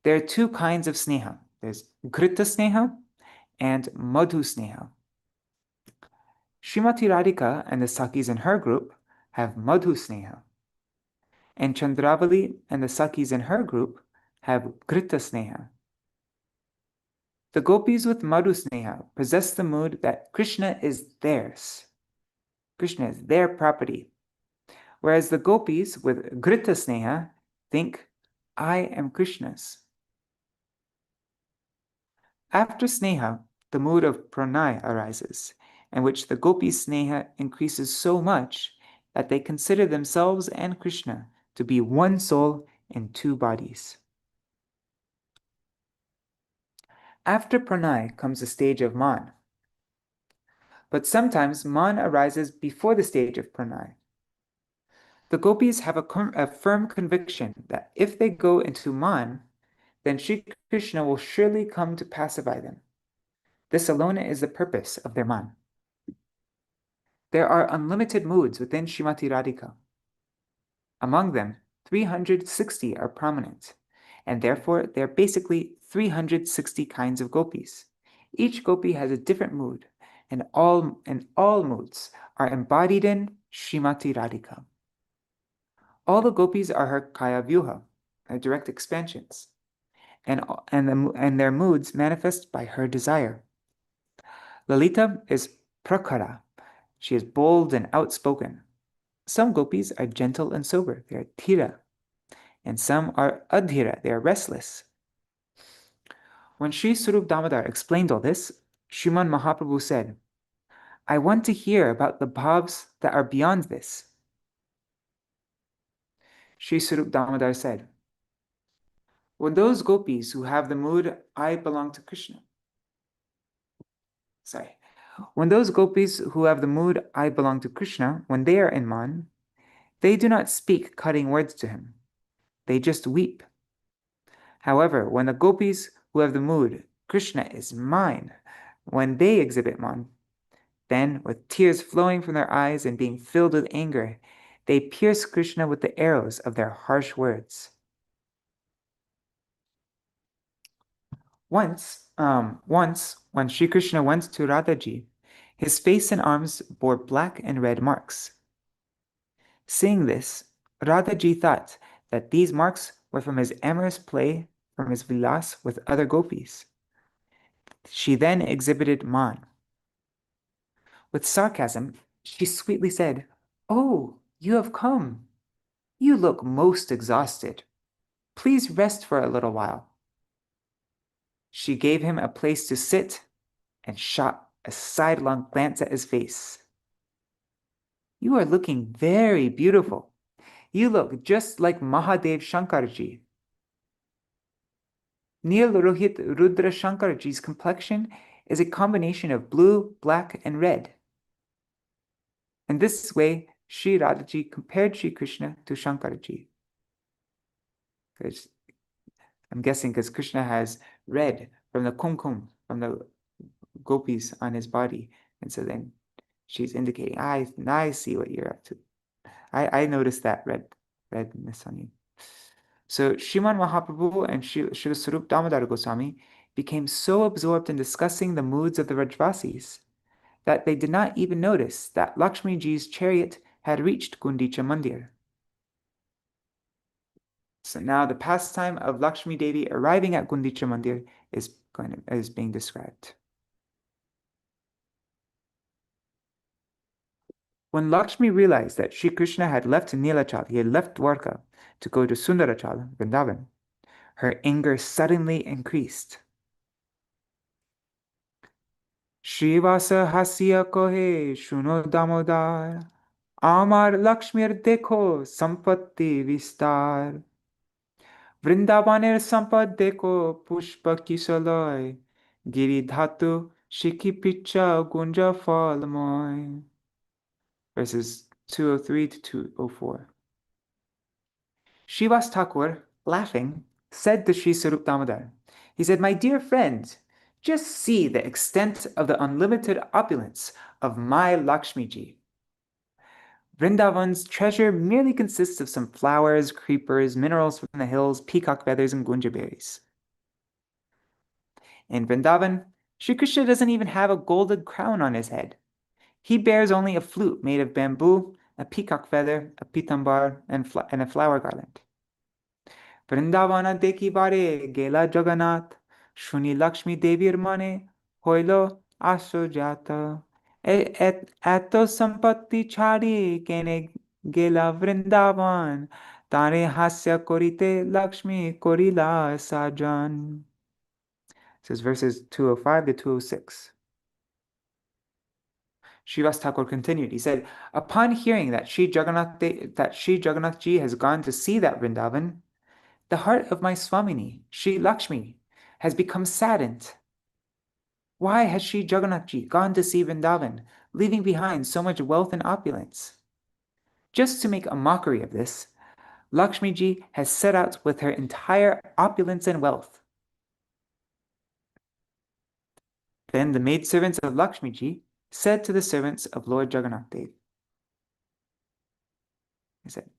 There are 2 kinds of sneha. There's Ghrita sneha and Madhu sneha. Srimati Radhika and the Sakis in her group have Madhu sneha, and Chandravali and the Sakis in her group have Ghrita sneha. The gopis with Madhu sneha possess the mood that Krishna is theirs. Krishna is their property. Whereas the gopis with Ghrita sneha think, I am Krishna's. After sneha, the mood of pranay arises, in which the gopis' sneha increases so much that they consider themselves and Krishna to be one soul in 2 bodies. After pranay comes the stage of man. But sometimes man arises before the stage of pranay. The gopis have a firm conviction that if they go into man, then Sri Krishna will surely come to pacify them. This alone is the purpose of their man. There are unlimited moods within Srimati Radhika. Among them, 360 are prominent, and therefore there are basically 360 kinds of gopis. Each gopi has a different mood, and all moods are embodied in Srimati Radhika. All the gopis are her kaya vyuha, her direct expansions, and their moods manifest by her desire. Lalita is prakhara. She is bold and outspoken. Some gopis are gentle and sober. They are dhira. And some are adhira. They are restless. When Sri Swarup Damodar explained all this, Sriman Mahaprabhu said, I want to hear about the bhavs that are beyond this. Sri Swarup Damodar said, when those gopis who have the mood, I belong to Krishna. When those gopis who have the mood, I belong to Krishna, when they are in man, they do not speak cutting words to him. They just weep. However, when the gopis who have the mood, Krishna is mine, when they exhibit man, then, with tears flowing from their eyes and being filled with anger, they pierce Krishna with the arrows of their harsh words. Once, when Sri Krishna went to Radhaji, his face and arms bore black and red marks. Seeing this, Radhaji thought that these marks were from his amorous play, from his vilas with other gopis. She then exhibited man. With sarcasm, she sweetly said, "Oh, you have come. You look most exhausted. Please rest for a little while." She gave him a place to sit and shot a sidelong glance at his face. "You are looking very beautiful. You look just like Mahadev Shankarji." Nil Rohit Rudra Shankarji's complexion is a combination of blue, black, and red. In this way, Sri Radhaji compared Sri Krishna to Shankarji. I'm guessing because Krishna has red from the kumkum, from the gopis on his body. And so then she's indicating, I see what you're up to. I noticed that redness on you. So Sriman Mahaprabhu and Srila Swarup Damodar Goswami became so absorbed in discussing the moods of the Rajvasis that they did not even notice that Lakshmi Ji's chariot had reached Gundicha Mandir. So now the pastime of Lakshmi Devi arriving at Gundicha Mandir is being described. When Lakshmi realized that Sri Krishna had left Nilachal, he had left Dwarka to go to Sundarachal, Vrindavan, her anger suddenly increased. Shrivasa hasya kohe shuno damodar, amar Lakshmir dekho sampatti vistar. Vrindabaner sampad dekho pushpa kisaloy, giri dhatu shiki picha gunja falmoy. Verses 203 to 204. Srivas Thakur, laughing, said to Sri Swarup Damodar, he said, "My dear friend, just see the extent of the unlimited opulence of my Lakshmi Ji. Vrindavan's treasure merely consists of some flowers, creepers, minerals from the hills, peacock feathers, and gunja berries. In Vrindavan, Sri Krishna doesn't even have a golden crown on his head. He bears only a flute made of bamboo, a peacock feather, a pitambar, and a flower garland. Vrindavana deki bare gela Jagannātha, shuni Lakshmi Devir mane, hoilo asojata. Eto sampatti chari kene gela Vrindavan, tare hasya korite Lakshmi korila sajan. This is verses 205 to 206. Srivas Thakur continued. He said, upon hearing that Sri Jagannath Ji has gone to see that Vrindavan, the heart of my Swamini, Sri Lakshmi, has become saddened. Why has Sri Jagannātha gone to see Vrindavan, leaving behind so much wealth and opulence? Just to make a mockery of this, Lakshmiji has set out with her entire opulence and wealth. Then the maidservants of Lakshmiji said to the servants of Lord Jagannath Dev, he said,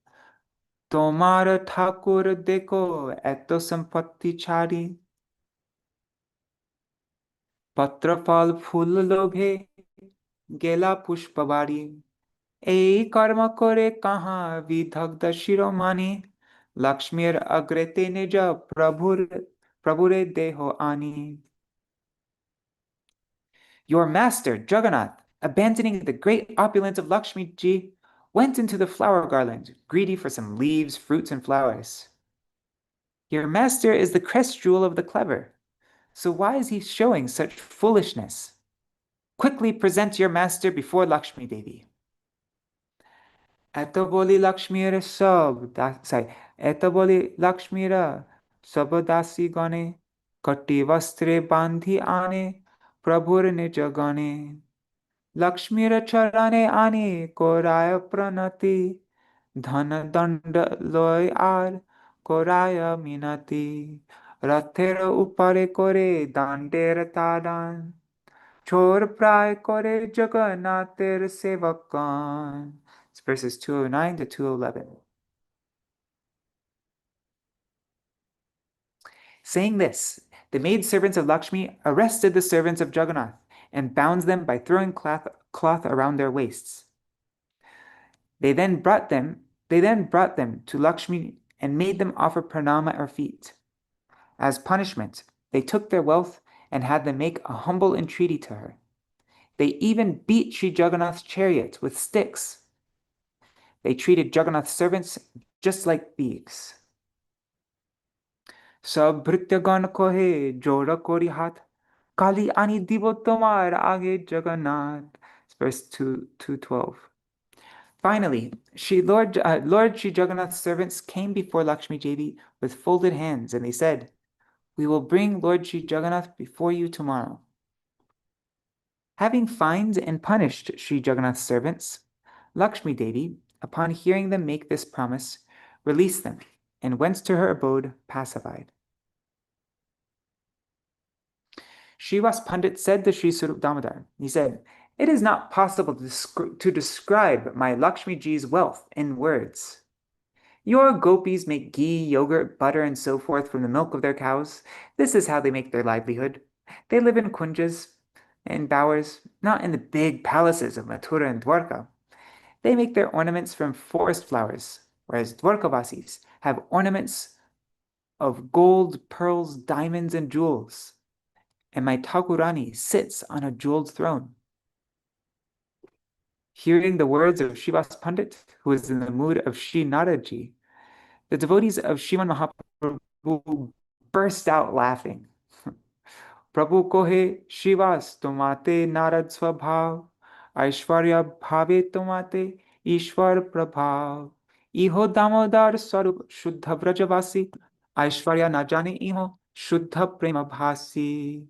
Tomara Thakur deko eto sampatti chari, patra phal phul lobhe gela pushpabari, ei karma kore kaha vidhagda shiromani, Lakshmir agrete neja prabhure deho ani. Your master, Jagannath, abandoning the great opulence of Lakshmiji, went into the flower garland, greedy for some leaves, fruits, and flowers. Your master is the crest jewel of the clever, so why is he showing such foolishness? Quickly present your master before Lakshmi Devi. Eto boli Lakshmira sabadasi gane, kati vastre bandhi ane, prabhur nija gane. Lakshmira charane ani koraya pranati, dhana danda loy ar koraya minati, rathera upare kore danter tadan, chor pray kore Jagannather sevakan. It's verses 209 to 211. Saying this, the maidservants of Lakshmi arrested the servants of Jagannath and bound them by throwing cloth around their waists. They then brought them to Lakshmi and made them offer pranama at her feet. As punishment, they took their wealth and had them make a humble entreaty to her. They even beat Sri Jagannath's chariot with sticks. They treated Jagannath's servants just like thieves. Sab bhrityagan kohe jora kori hat, kali ani divo tomar age Jagannath. It's verse 212. Finally, Lord Sri Jagannath's servants came before Lakshmi Devi with folded hands, and they said, We will bring Lord Sri Jagannath before you tomorrow. Having fined and punished Sri Jagannath's servants, Lakshmi Devi, upon hearing them make this promise, released them and went to her abode pacified. Srivas Pandit said to Sri Swarup Damodar, he said, It is not possible to describe my Lakshmi Ji's wealth in words. Your gopis make ghee, yogurt, butter, and so forth from the milk of their cows. This is how they make their livelihood. They live in kunjas and bowers, not in the big palaces of Mathura and Dwarka. They make their ornaments from forest flowers, whereas Dwarkavasis have ornaments of gold, pearls, diamonds, and jewels. And my Thakurani sits on a jeweled throne. Hearing the words of Srivas Pandit, who is in the mood of Sri Naraji, the devotees of Śrīmad Mahaprabhu burst out laughing. Prabhu kohe Srivas tomate narad svabhav, Aishwarya bhave tomate Ishwar prabhav, Iho damodar sarup shuddha vrajavasi, Aishwarya na jane iho shuddha prema bhasi.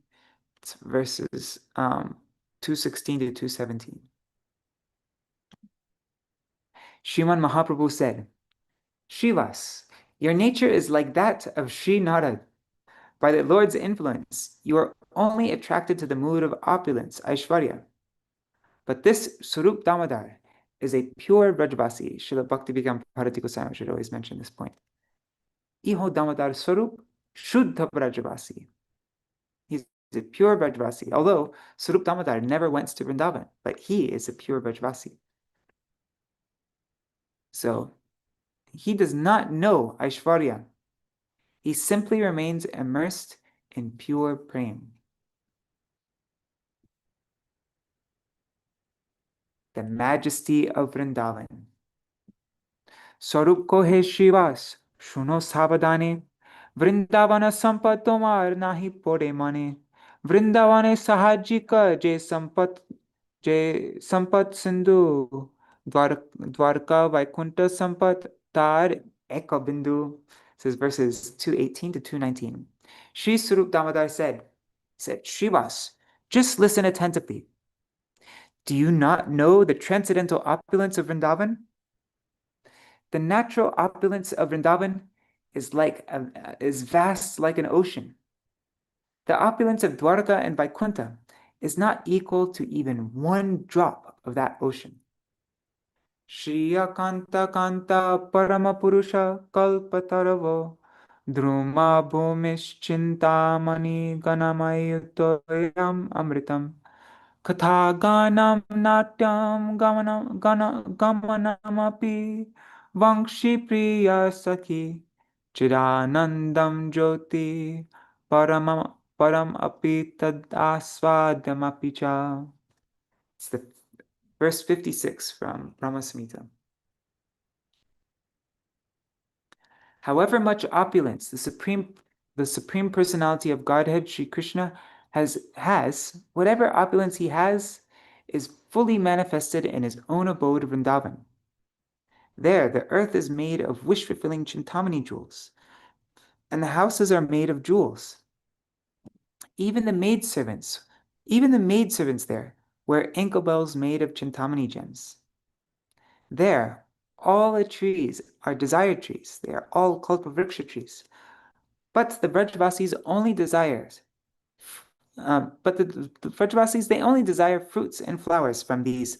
It's verses 216 to 217. Śrīmad Mahaprabhu said, Srivas, your nature is like that of Sri Narad. By the Lord's influence, you are only attracted to the mood of opulence, Aishwarya. But this Swarup Damodar is a pure Brajavasi. Srila Bhaktivedānta Bharati Goswāmī should always mention this point. Iho Damodar Swarup Shuddha Brajavasi. He's a pure Brajavasi. Although Swarup Damodar never went to Vrindavan, but he is a pure Brajavasi. So, he does not know Aishwarya. He simply remains immersed in pure prem. The majesty of Vrindavan. Swarup kohe Srivas, shuno sabadane, Vrindavana sampat tomar nahi pore mane, Vrindavane sahajika je sampat sindhu, Dwarka Vaikunta sampat tar ekabindu. This is verses 218 to 219. Sri Swarup Damodar said, Srivas, Just listen attentively. Do you not know the transcendental opulence of Vrindavan? The natural opulence of Vrindavan is vast like an ocean. The opulence of Dwarka and Vaikuntha is not equal to even one drop of that ocean. Shriya Kanta Kanta Paramapurusha Kalpataravo Druma Bhumish Chintamani Ganamayutoyam Amritam Katha Ganam Natyam Gamanamapi Vangshi Priya Saki Chidanandam Jyoti Param Api Tad Aswadamapi Cha. It's the verse 56 from Brahma Samhita. However much opulence the supreme personality of Godhead, Sri Krishna, has, whatever opulence he has, is fully manifested in his own abode of Vrindavan. There, the earth is made of wish-fulfilling Chintamani jewels, and the houses are made of jewels. Even the maidservants there wear ankle bells made of Chintamani gems. There, all the trees are desire trees. They are all Kalpavriksha trees. But the Brajvasis only desire they only desire fruits and flowers from these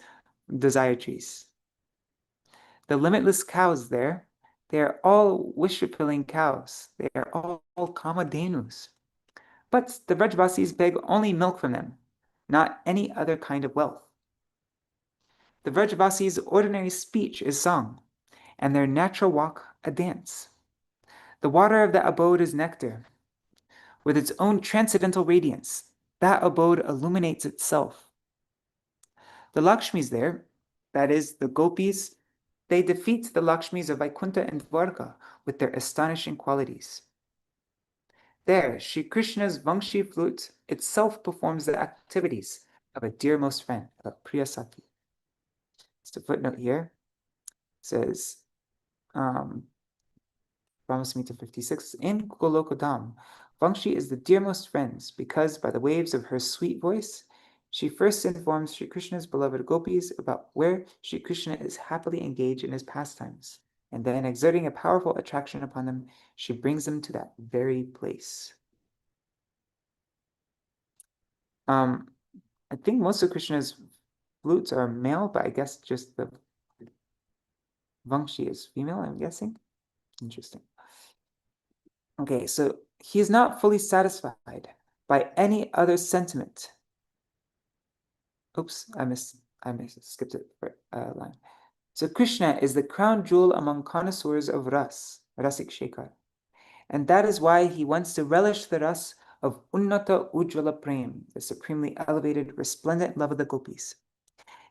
desire trees. The limitless cows there, they are all wish-fulfilling cows. They are all Kamadhenus. But the Brajvasis beg only milk from them, not any other kind of wealth. The Vrajavasis' ordinary speech is song, and their natural walk a dance. The water of that abode is nectar. With its own transcendental radiance, that abode illuminates itself. The Lakshmis there, that is, the Gopis, they defeat the Lakshmis of Vaikuntha and Dwarka with their astonishing qualities. There, Sri Krishna's Vangshi flute itself performs the activities of a dearmost friend, of Priya Saki. Just a footnote here. It says, Brahma Samhita 56, in Golokodam, Vangshi is the dearmost friends because by the waves of her sweet voice, she first informs Sri Krishna's beloved gopis about where Sri Krishna is happily engaged in his pastimes, and then exerting a powerful attraction upon them, she brings them to that very place. I think most of Krishna's flutes are male, but I guess just the Vangshi is female, I'm guessing. Interesting. Okay, so he is not fully satisfied by any other sentiment. Oops, I skipped it line. So Krishna is the crown jewel among connoisseurs of Rasik Shekhar. And that is why he wants to relish the ras of Unnata Ujjvala Prem, the supremely elevated, resplendent love of the gopis.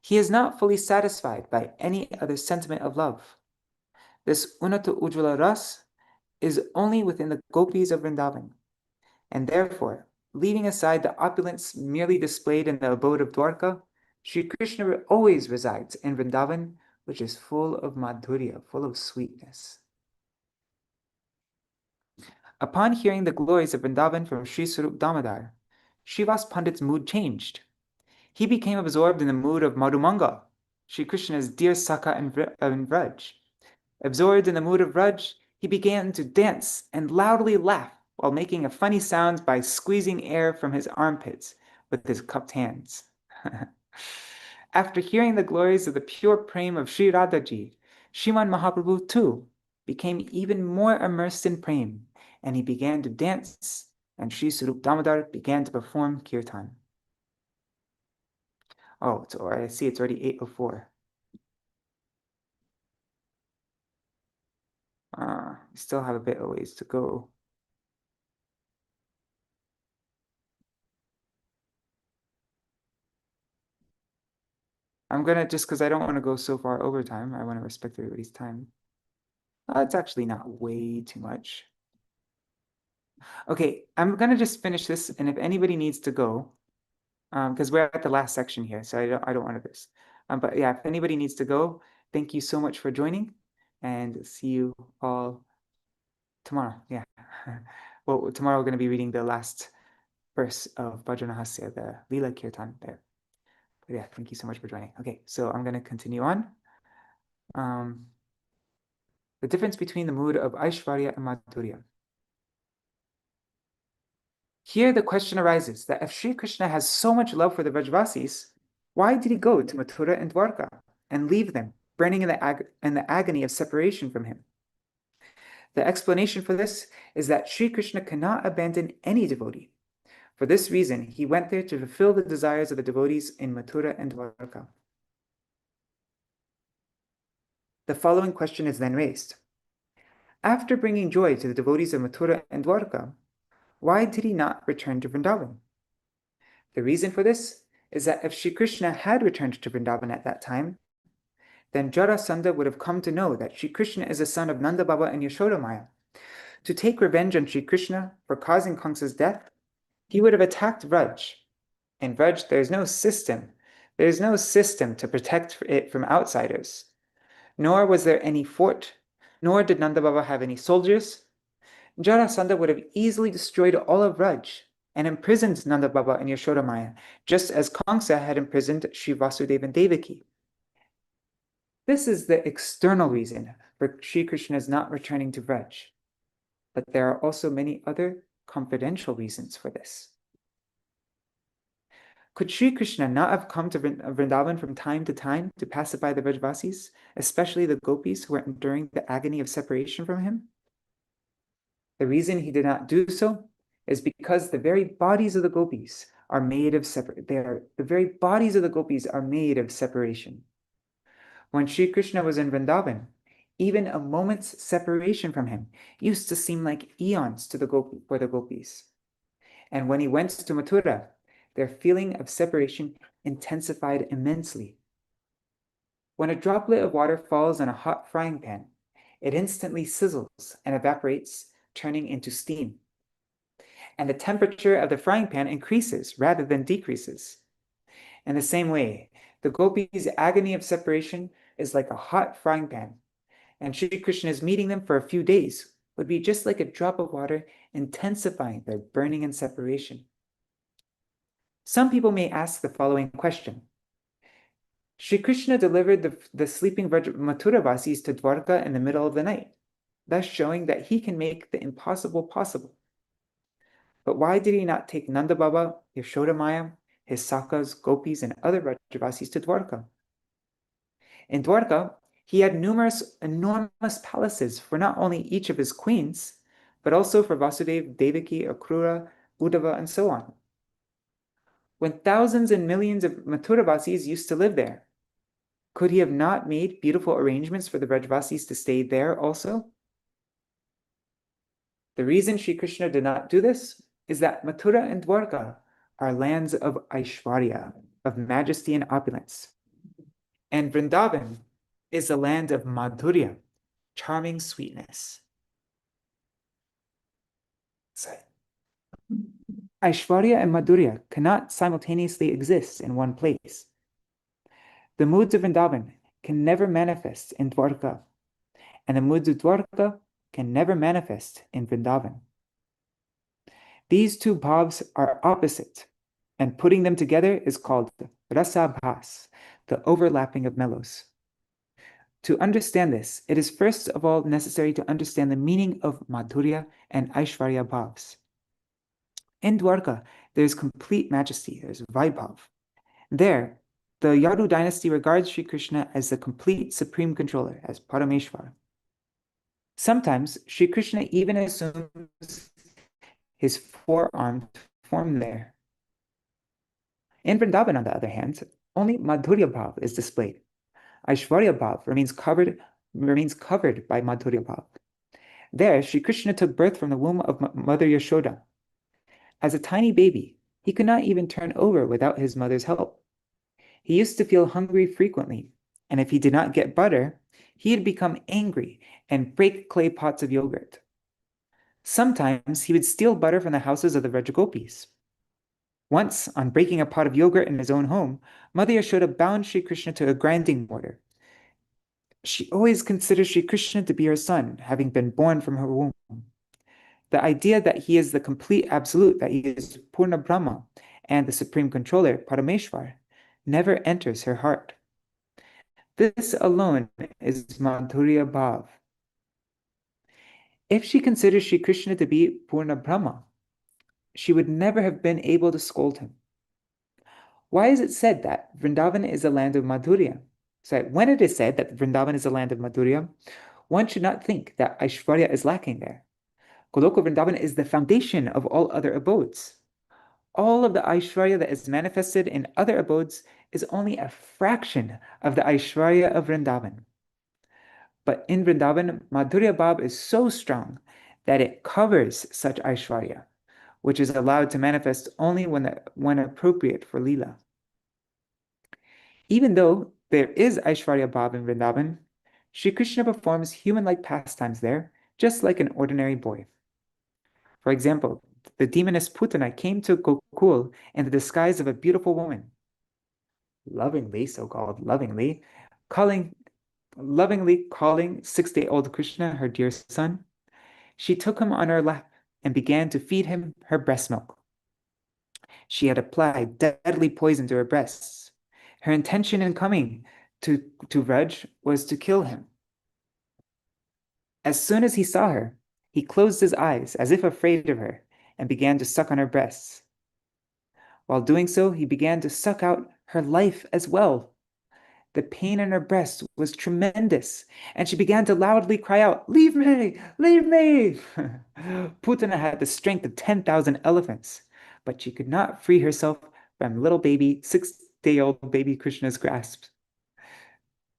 He is not fully satisfied by any other sentiment of love. This Unnata Ujjvala ras is only within the gopis of Vrindavan, and therefore, leaving aside the opulence merely displayed in the abode of Dwarka, Sri Krishna always resides in Vrindavan, which is full of madhurya, full of sweetness. Upon hearing the glories of Vrindavan from Sri Swarup Damodar, Srivas Pandit's mood changed. He became absorbed in the mood of Madhumanga, Sri Krishna's dear Saka and Vraj. Absorbed in the mood of Vraj, he began to dance and loudly laugh while making a funny sound by squeezing air from his armpits with his cupped hands. After hearing the glories of the pure prem of Sri Radhaji, Sriman Mahaprabhu too became even more immersed in prem, and he began to dance, and Sri Swarup Damodar began to perform kirtan. Oh, I see it's already 8:04. We still have a bit of ways to go. I'm gonna, just because I don't want to go so far over time, I want to respect everybody's time. It's actually not way too much. Okay, I'm gonna just finish this, and if anybody needs to go, because we're at the last section here, so I don't want to miss. But yeah, if anybody needs to go, thank you so much for joining, and see you all tomorrow. Yeah. Well, tomorrow we're going to be reading the last verse of Bhajanahasya, the Lila Kirtan there. But yeah, thank you so much for joining. Okay, so I'm going to continue on. The difference between the mood of Aishvarya and Madhurya. Here the question arises that if Sri Krishna has so much love for the Vrajavasis, why did he go to Mathura and Dwarka and leave them, burning in the agony of separation from him? The explanation for this is that Sri Krishna cannot abandon any devotee. For this reason, he went there to fulfill the desires of the devotees in Mathura and Dwarka. The following question is then raised. After bringing joy to the devotees of Mathura and Dwarka, why did he not return to Vrindavan? The reason for this is that if Sri Krishna had returned to Vrindavan at that time, then Jarasandha would have come to know that Sri Krishna is the son of Nanda Baba and Yashoda Maya. To take revenge on Sri Krishna for causing Kamsa's death, he would have attacked Vraj. In Vraj, there is no system. There is no system to protect it from outsiders. Nor was there any fort, nor did Nanda Baba have any soldiers. Jarasandha would have easily destroyed all of Vraj and imprisoned Nanda Baba and Yashoda Maya, just as Kamsa had imprisoned Sri Vasudeva and Devaki. This is the external reason for Sri Krishna's not returning to Vraj. But there are also many other confidential reasons for this. Could Sri Krishna not have come to Vrindavan from time to time to pacify the Vrajavasis, especially the gopis who were enduring the agony of separation from him? The reason he did not do so is because the very bodies of the gopis are made of separation. When Sri Krishna was in Vrindavan, even a moment's separation from him used to seem like eons to for the gopis. And when he went to Mathura, their feeling of separation intensified immensely. When a droplet of water falls on a hot frying pan, it instantly sizzles and evaporates, turning into steam. And the temperature of the frying pan increases rather than decreases. In the same way, the gopis' agony of separation is like a hot frying pan, and Sri Krishna's meeting them for a few days would be just like a drop of water intensifying their burning and separation. Some people may ask the following question. Sri Krishna delivered the sleeping Mathuravasis to Dwarka in the middle of the night, thus showing that he can make the impossible possible. But why did he not take Nanda Baba, Yashoda Maya, his Sakas, Gopis, and other Vrajavasis to Dwarka? In Dwarka, he had enormous palaces for not only each of his queens, but also for Vasudeva, Devaki, Akrura, Uddhava, and so on. When thousands and millions of Mathuravasis used to live there, could he have not made beautiful arrangements for the Vrajavasis to stay there also? The reason Sri Krishna did not do this is that Mathura and Dwarka are lands of Aishvarya, of majesty and opulence. And Vrindavan is the land of Madhurya, charming sweetness. Aishvarya and Madhurya cannot simultaneously exist in one place. The moods of Vrindavan can never manifest in Dwarka, and the moods of Dwarka can never manifest in Vrindavan. These two bhavs are opposite, and putting them together is called rasa-bhas, the overlapping of mellows. To understand this, it is first of all necessary to understand the meaning of Madhurya and Aishvarya bhavs. In Dwarka, there is complete majesty, there is Vaibhav. There, the Yadu dynasty regards Sri Krishna as the complete supreme controller, as Parameshwar. Sometimes, Sri Krishna even assumes his four-armed form there. In Vrindavan, on the other hand, only Madhurya Bhav is displayed. Aishvarya Bhav remains covered by Madhurya Bhav. There, Sri Krishna took birth from the womb of Mother Yashoda. As a tiny baby, he could not even turn over without his mother's help. He used to feel hungry frequently, and if he did not get butter, he would become angry and break clay pots of yogurt. Sometimes he would steal butter from the houses of the Vrajagopis. Once, on breaking a pot of yogurt in his own home, Mother Yashoda bound Sri Krishna to a grinding mortar. She always considered Sri Krishna to be her son, having been born from her womb. The idea that he is the complete absolute, that he is Purna Brahma and the supreme controller, Parameshwar, never enters her heart. This alone is Madhurya Bhav. If she considers Sri Krishna to be Purna Brahma, she would never have been able to scold him. Why is it said that Vrindavan is a land of Madhurya? So when it is said that Vrindavan is a land of Madhurya, one should not think that Aishwarya is lacking there. Goloka Vrindavan is the foundation of all other abodes. All of the Aishwarya that is manifested in other abodes is only a fraction of the Aishwarya of Vrindavan. But in Vrindavan, Madhurya Bhav is so strong that it covers such Aishwarya, which is allowed to manifest only when appropriate for Leela. Even though there is Aishwarya Bhav in Vrindavan, Sri Krishna performs human-like pastimes there, just like an ordinary boy. For example, the demoness Putana came to Gokul in the disguise of a beautiful woman. Lovingly, so-called lovingly, calling 6-day-old Krishna her dear son, she took him on her lap and began to feed him her breast milk. She had applied deadly poison to her breasts. Her intention in coming to Vraj was to kill him. As soon as he saw her, he closed his eyes as if afraid of her and began to suck on her breasts. While doing so, he began to suck out her life as well. The pain in her breast was tremendous, and she began to loudly cry out, "Leave me! Leave me!" Putana had the strength of 10,000 elephants, but she could not free herself from little baby, 6-day-old baby Krishna's grasp.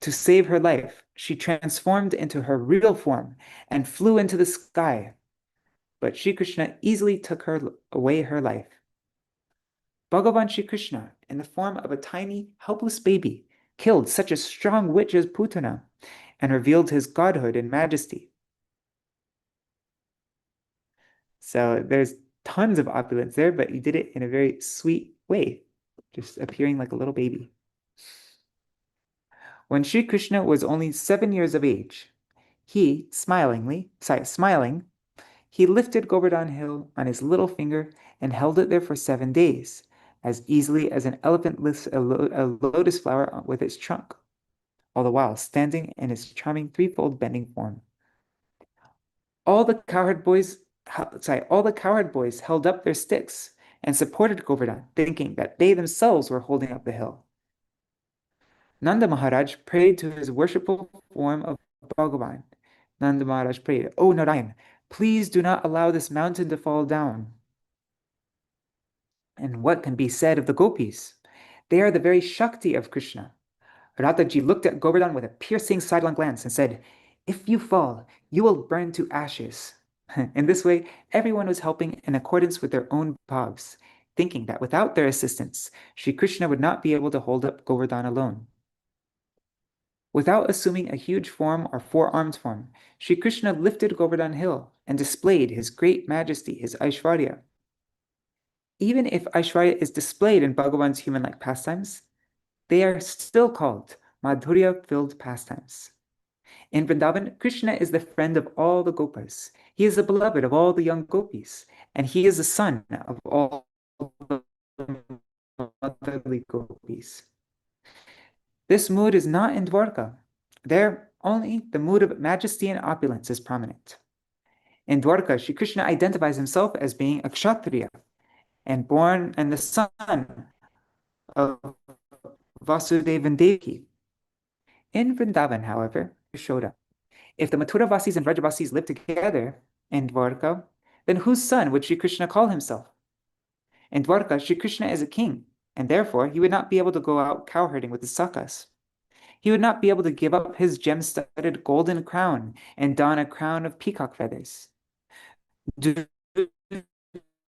To save her life, she transformed into her real form and flew into the sky. But Sri Krishna easily took away her life. Bhagavan Sri Krishna, in the form of a tiny, helpless baby, killed such a strong witch as Putana and revealed his godhood and majesty. So there's tons of opulence there, but he did it in a very sweet way, just appearing like a little baby. When Sri Krishna was only 7 years of age, he, smiling, he lifted Govardhan Hill on his little finger and held it there for 7 days, as easily as an elephant lifts a lotus flower with its trunk, all the while standing in his charming threefold bending form. All the cowherd boys held up their sticks and supported Govardhan, thinking that they themselves were holding up the hill. Nanda Mahārāja prayed to his worshipful form of Bhagavan. Nanda Mahārāja prayed, "O Nārāyaṇa, please do not allow this mountain to fall down." And what can be said of the gopis? They are the very Shakti of Krishna. Radhaji looked at Govardhan with a piercing sidelong glance and said, "If you fall, you will burn to ashes." In this way, everyone was helping in accordance with their own bhavs, thinking that without their assistance, Sri Krishna would not be able to hold up Govardhan alone. Without assuming a huge form or four-armed form, Sri Krishna lifted Govardhan Hill and displayed his great majesty, his Aishwarya. Even if Aishwarya is displayed in Bhagavan's human-like pastimes, they are still called Madhurya-filled pastimes. In Vrindavan, Krishna is the friend of all the gopas. He is the beloved of all the young gopis, and he is the son of all the motherly gopis. This mood is not in Dwarka. There, only the mood of majesty and opulence is prominent. In Dwarka, Sri Krishna identifies himself as being a kshatriya and the son of Vasudeva and Devaki. In Vrindavan, however, Yashoda. If the Mathuravasis and Vrajavasis live together in Dwarka, then whose son would Sri Krishna call himself? In Dwarka, Sri Krishna is a king, and therefore he would not be able to go out cowherding with his sakas. He would not be able to give up his gem-studded golden crown and don a crown of peacock feathers. Due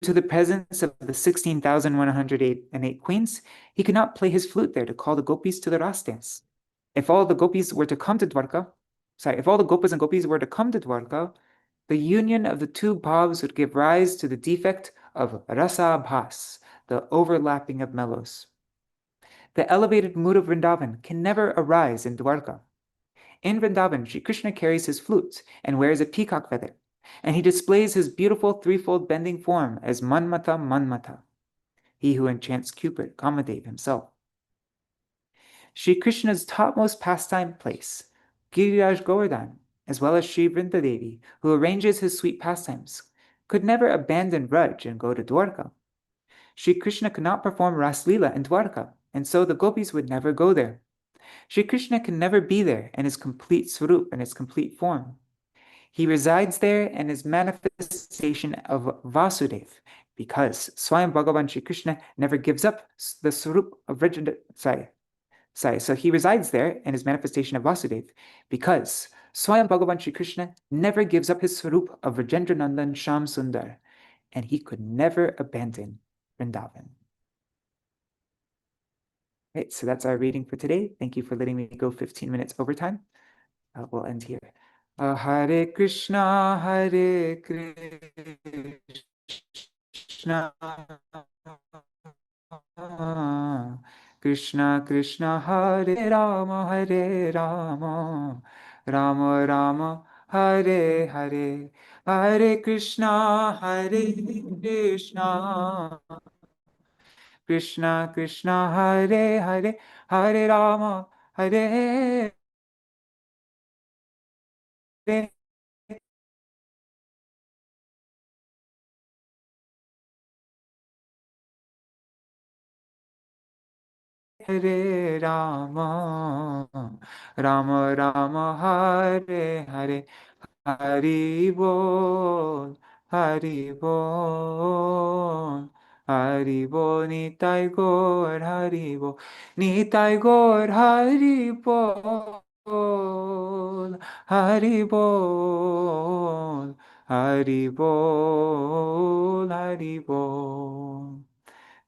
to the presence of the 16,108 queens, he could not play his flute there to call the gopis to the ras dance. If all the gopas and gopis were to come to Dwarka, the union of the two bhavs would give rise to the defect of rasa-abhas, the overlapping of mellows. The elevated mood of Vrindavan can never arise in Dwarka. In Vrindavan, Sri Krishna carries his flute and wears a peacock feather, And he displays his beautiful threefold bending form as Manmata Manmata, he who enchants Cupid, Kamadev himself. Shri Krishna's topmost pastime place, Giriraj Govardhan, as well as Shri Vrindadevi, who arranges his sweet pastimes, could never abandon Vraj and go to Dwarka. Shri Krishna could not perform Ras Leela in Dwarka, and so the gopis would never go there. Shri Krishna can never be there in his complete swarup and his complete form. He resides there in his manifestation of Vasudev, because Swayam Bhagavan Shri Krishna never gives up the swarup of so he resides there in his manifestation of Vasudev, because Swayam Bhagavan Shri Krishna never gives up his swarup of Rajendranandan Sham Sundar, and he could never abandon Vrindavan. Right, so that's our reading for today. Thank you for letting me go 15 minutes overtime. We'll end here. Hare Krishna, Hare Krishna, Krishna Krishna, Hare Rama, Hare Rama, Rama Rama, Hare Hare, Hare Krishna, Hare Krishna, Krishna Krishna, Hare Hare, Hare Rama, Hare Hare. Hare Rama, Rama Rama, Hare Hare, Hari Bol, Hari Bol, Hari Bol, Nitai Gaur, Hari Bol, Nitai Gaur, Hari Bol, Hari Bol, Hari Bol, Hari Bol.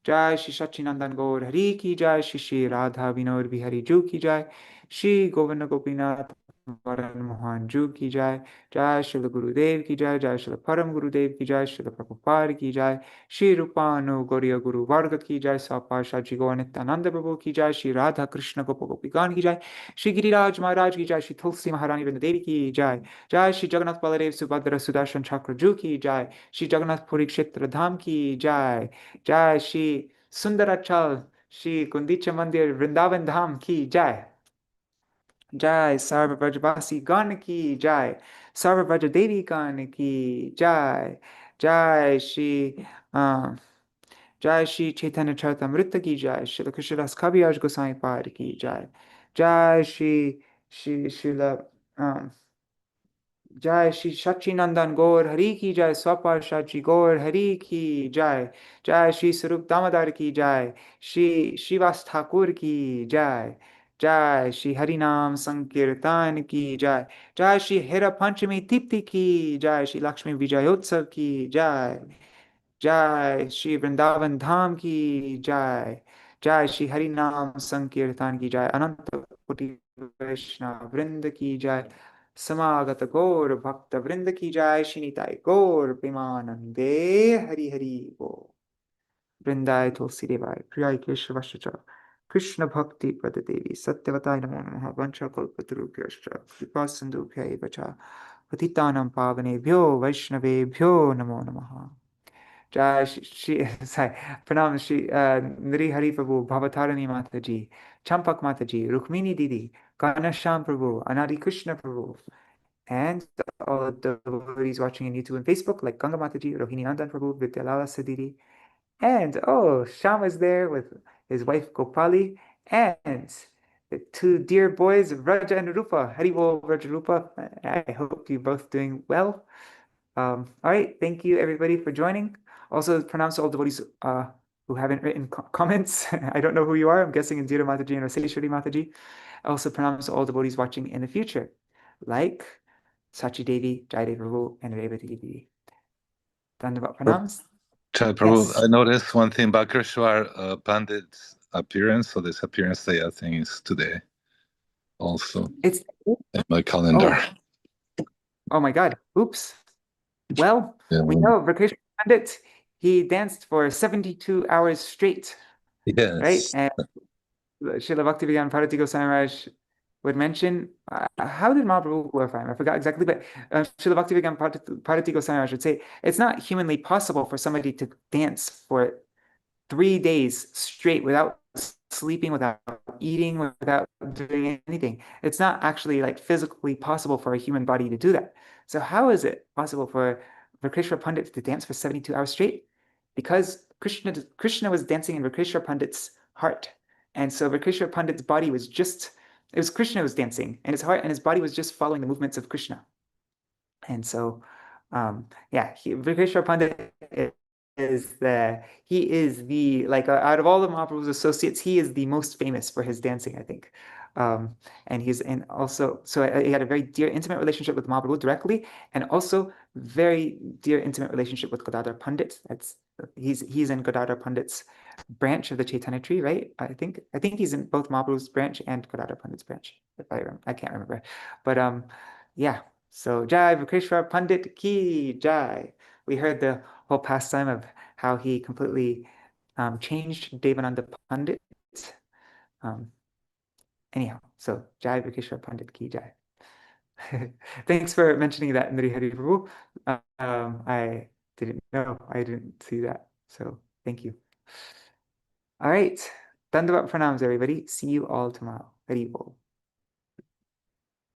Jai Shri Sachinandan Gaur Hari ki Jai, Shri Shri Radha Vinod Bihari Ju ki Jai, Shri Govinda Gopinath Varan Mohan Ju ki Jai, Jai Shri Gurudev ki Jai, Jai Shri Param Gurudev ki Jai, Shri Prabhupada ki Jai, Shri Rupanu Gauriya Guru Varga ki Jai, Sapasha Ji Gaur Nityananda Prabhu ki Jai, Shri Radha Krishna Gopa Gopikan ki Jai, Shri Giriraj Maharaj ki Jai, Shri Tulsi Maharani Vrindadevi ki Jai, Jai Shri Jagannath Baladev Subhadra Sudarshan Chakra Ju ki Jai, Shri Jagannath Puri Kshetra Dham ki Jai, Jai Shri Sundarachal Shri Gundicha Mandir Vrindavan Dham ki Jai. Jai Sarva Vrajavasi Gan ki Jai, Sarva Vraja Devi Gan ki Jai, Jai Shri Jai Shri Chaitanya Charitamrita ki Jai, Shri Krishna Das Kaviraj Goswami Pad ki Jai, Jai Shri Srila Jai Shri Sachinandan Gaur Hari ki Jai, Swapar Shachi Gaur Hari ki Jai, Jai Shri Sarup Damodar ki Jai, Shri Shivas Thakur ki Jai, Jai Shri Harinam Sankirtan ki Jai, Jai Shri Herā-pañcamī Tipti ki Jai, Shri Lakshmi Vijayotsav ki Jai, Jai Shri Vrindavan Dham ki Jai, Jai Shri Harinam Sankirtan ki Jai, Ananta Koti Vaishnava Vrinda ki Jai, Samagata Gaur Bhakta Vrinda ki Jai, Shinitai Gaur Premanande Hari Hari Bo Vrindai Tulsi Devai Priyai Keshava Shacha Krishna Bhakti Pada Devi Satyavatai Namo Namaha Vancha Kalpatarubhyascha Kripa Sindhubhyai Vacha Patitanam Pavanebhyo Vaishnavebhyo Namo Namaha. Jai Shri Pranam Shri Nri Hari Prabhu, Bhavatarani Mataji, Champak Mataji, Rukmini Didi, Kanasham Prabhu, Anadi Krishna Prabhu, and all of the devotees watching on YouTube and Facebook, like Ganga Mataji, Rohini Nandan Prabhu, Vidyalala Sadidi, and Sham is there with his wife Gopali, and the two dear boys, Raja and Rupa. Haribol, Raja Rupa. I hope you're both doing well. All right, thank you everybody for joining. Also, pronounce all devotees who haven't written comments. I don't know who you are. I'm guessing Indira Mataji and Raseshwari Mataji. Also, pronounce all devotees watching in the future, like Sachi Devi, Jaidev Prabhu, and Revati Devi. Dandavat pranams. Chai Prabhu, Yes. I noticed one thing, Bhakreshwar Pandit's appearance, so this appearance day, I think, is today also It's in my calendar. Oh my God. Oops. Well, Yeah. we know Vakreshwar Pandit, he danced for 72 hours straight. Yes. Right? And Srila Bhaktivedānta Bharati Goswami Maharaj would mention, how did Mahaprabhu glorify him? I forgot exactly, but Srila Bhaktivedānta Bharati Goswami should say, it's not humanly possible for somebody to dance for 3 days straight without sleeping, without eating, without doing anything. It's not actually like physically possible for a human body to do that. So how is it possible for Vrikeshwara Pandit to dance for 72 hours straight? Because Krishna was dancing in Vrikeshwara Pandit's heart. And so Vrikeshwara Pandit's body was just, it was Krishna was dancing, and his heart and his body was just following the movements of Krishna. And so, Vrikeshwara Pandit he is the, like, out of all of Mahaprabhu's associates, he is the most famous for his dancing, I think. And also, so he had a very dear, intimate relationship with Mahaprabhu directly, and also very dear, intimate relationship with Gadadhar Pandit. He's in Gadadhar Pandit's branch of the Chaitanya tree, right? I think he's in both Mahaprabhu's branch and Gadadhar Pandit's branch. If I can't remember, but yeah. So Jai Vrikeshwara Pandit ki Jai. We heard the whole pastime of how he completely changed Devananda Pandit. Anyhow, so Jai Vrikeshwara Pandit ki Jai. Thanks for mentioning that, Nri Hari Prabhu. I didn't know, I didn't see that. So thank you. All right. Dandavat pranams, everybody. See you all tomorrow. Hari Bol.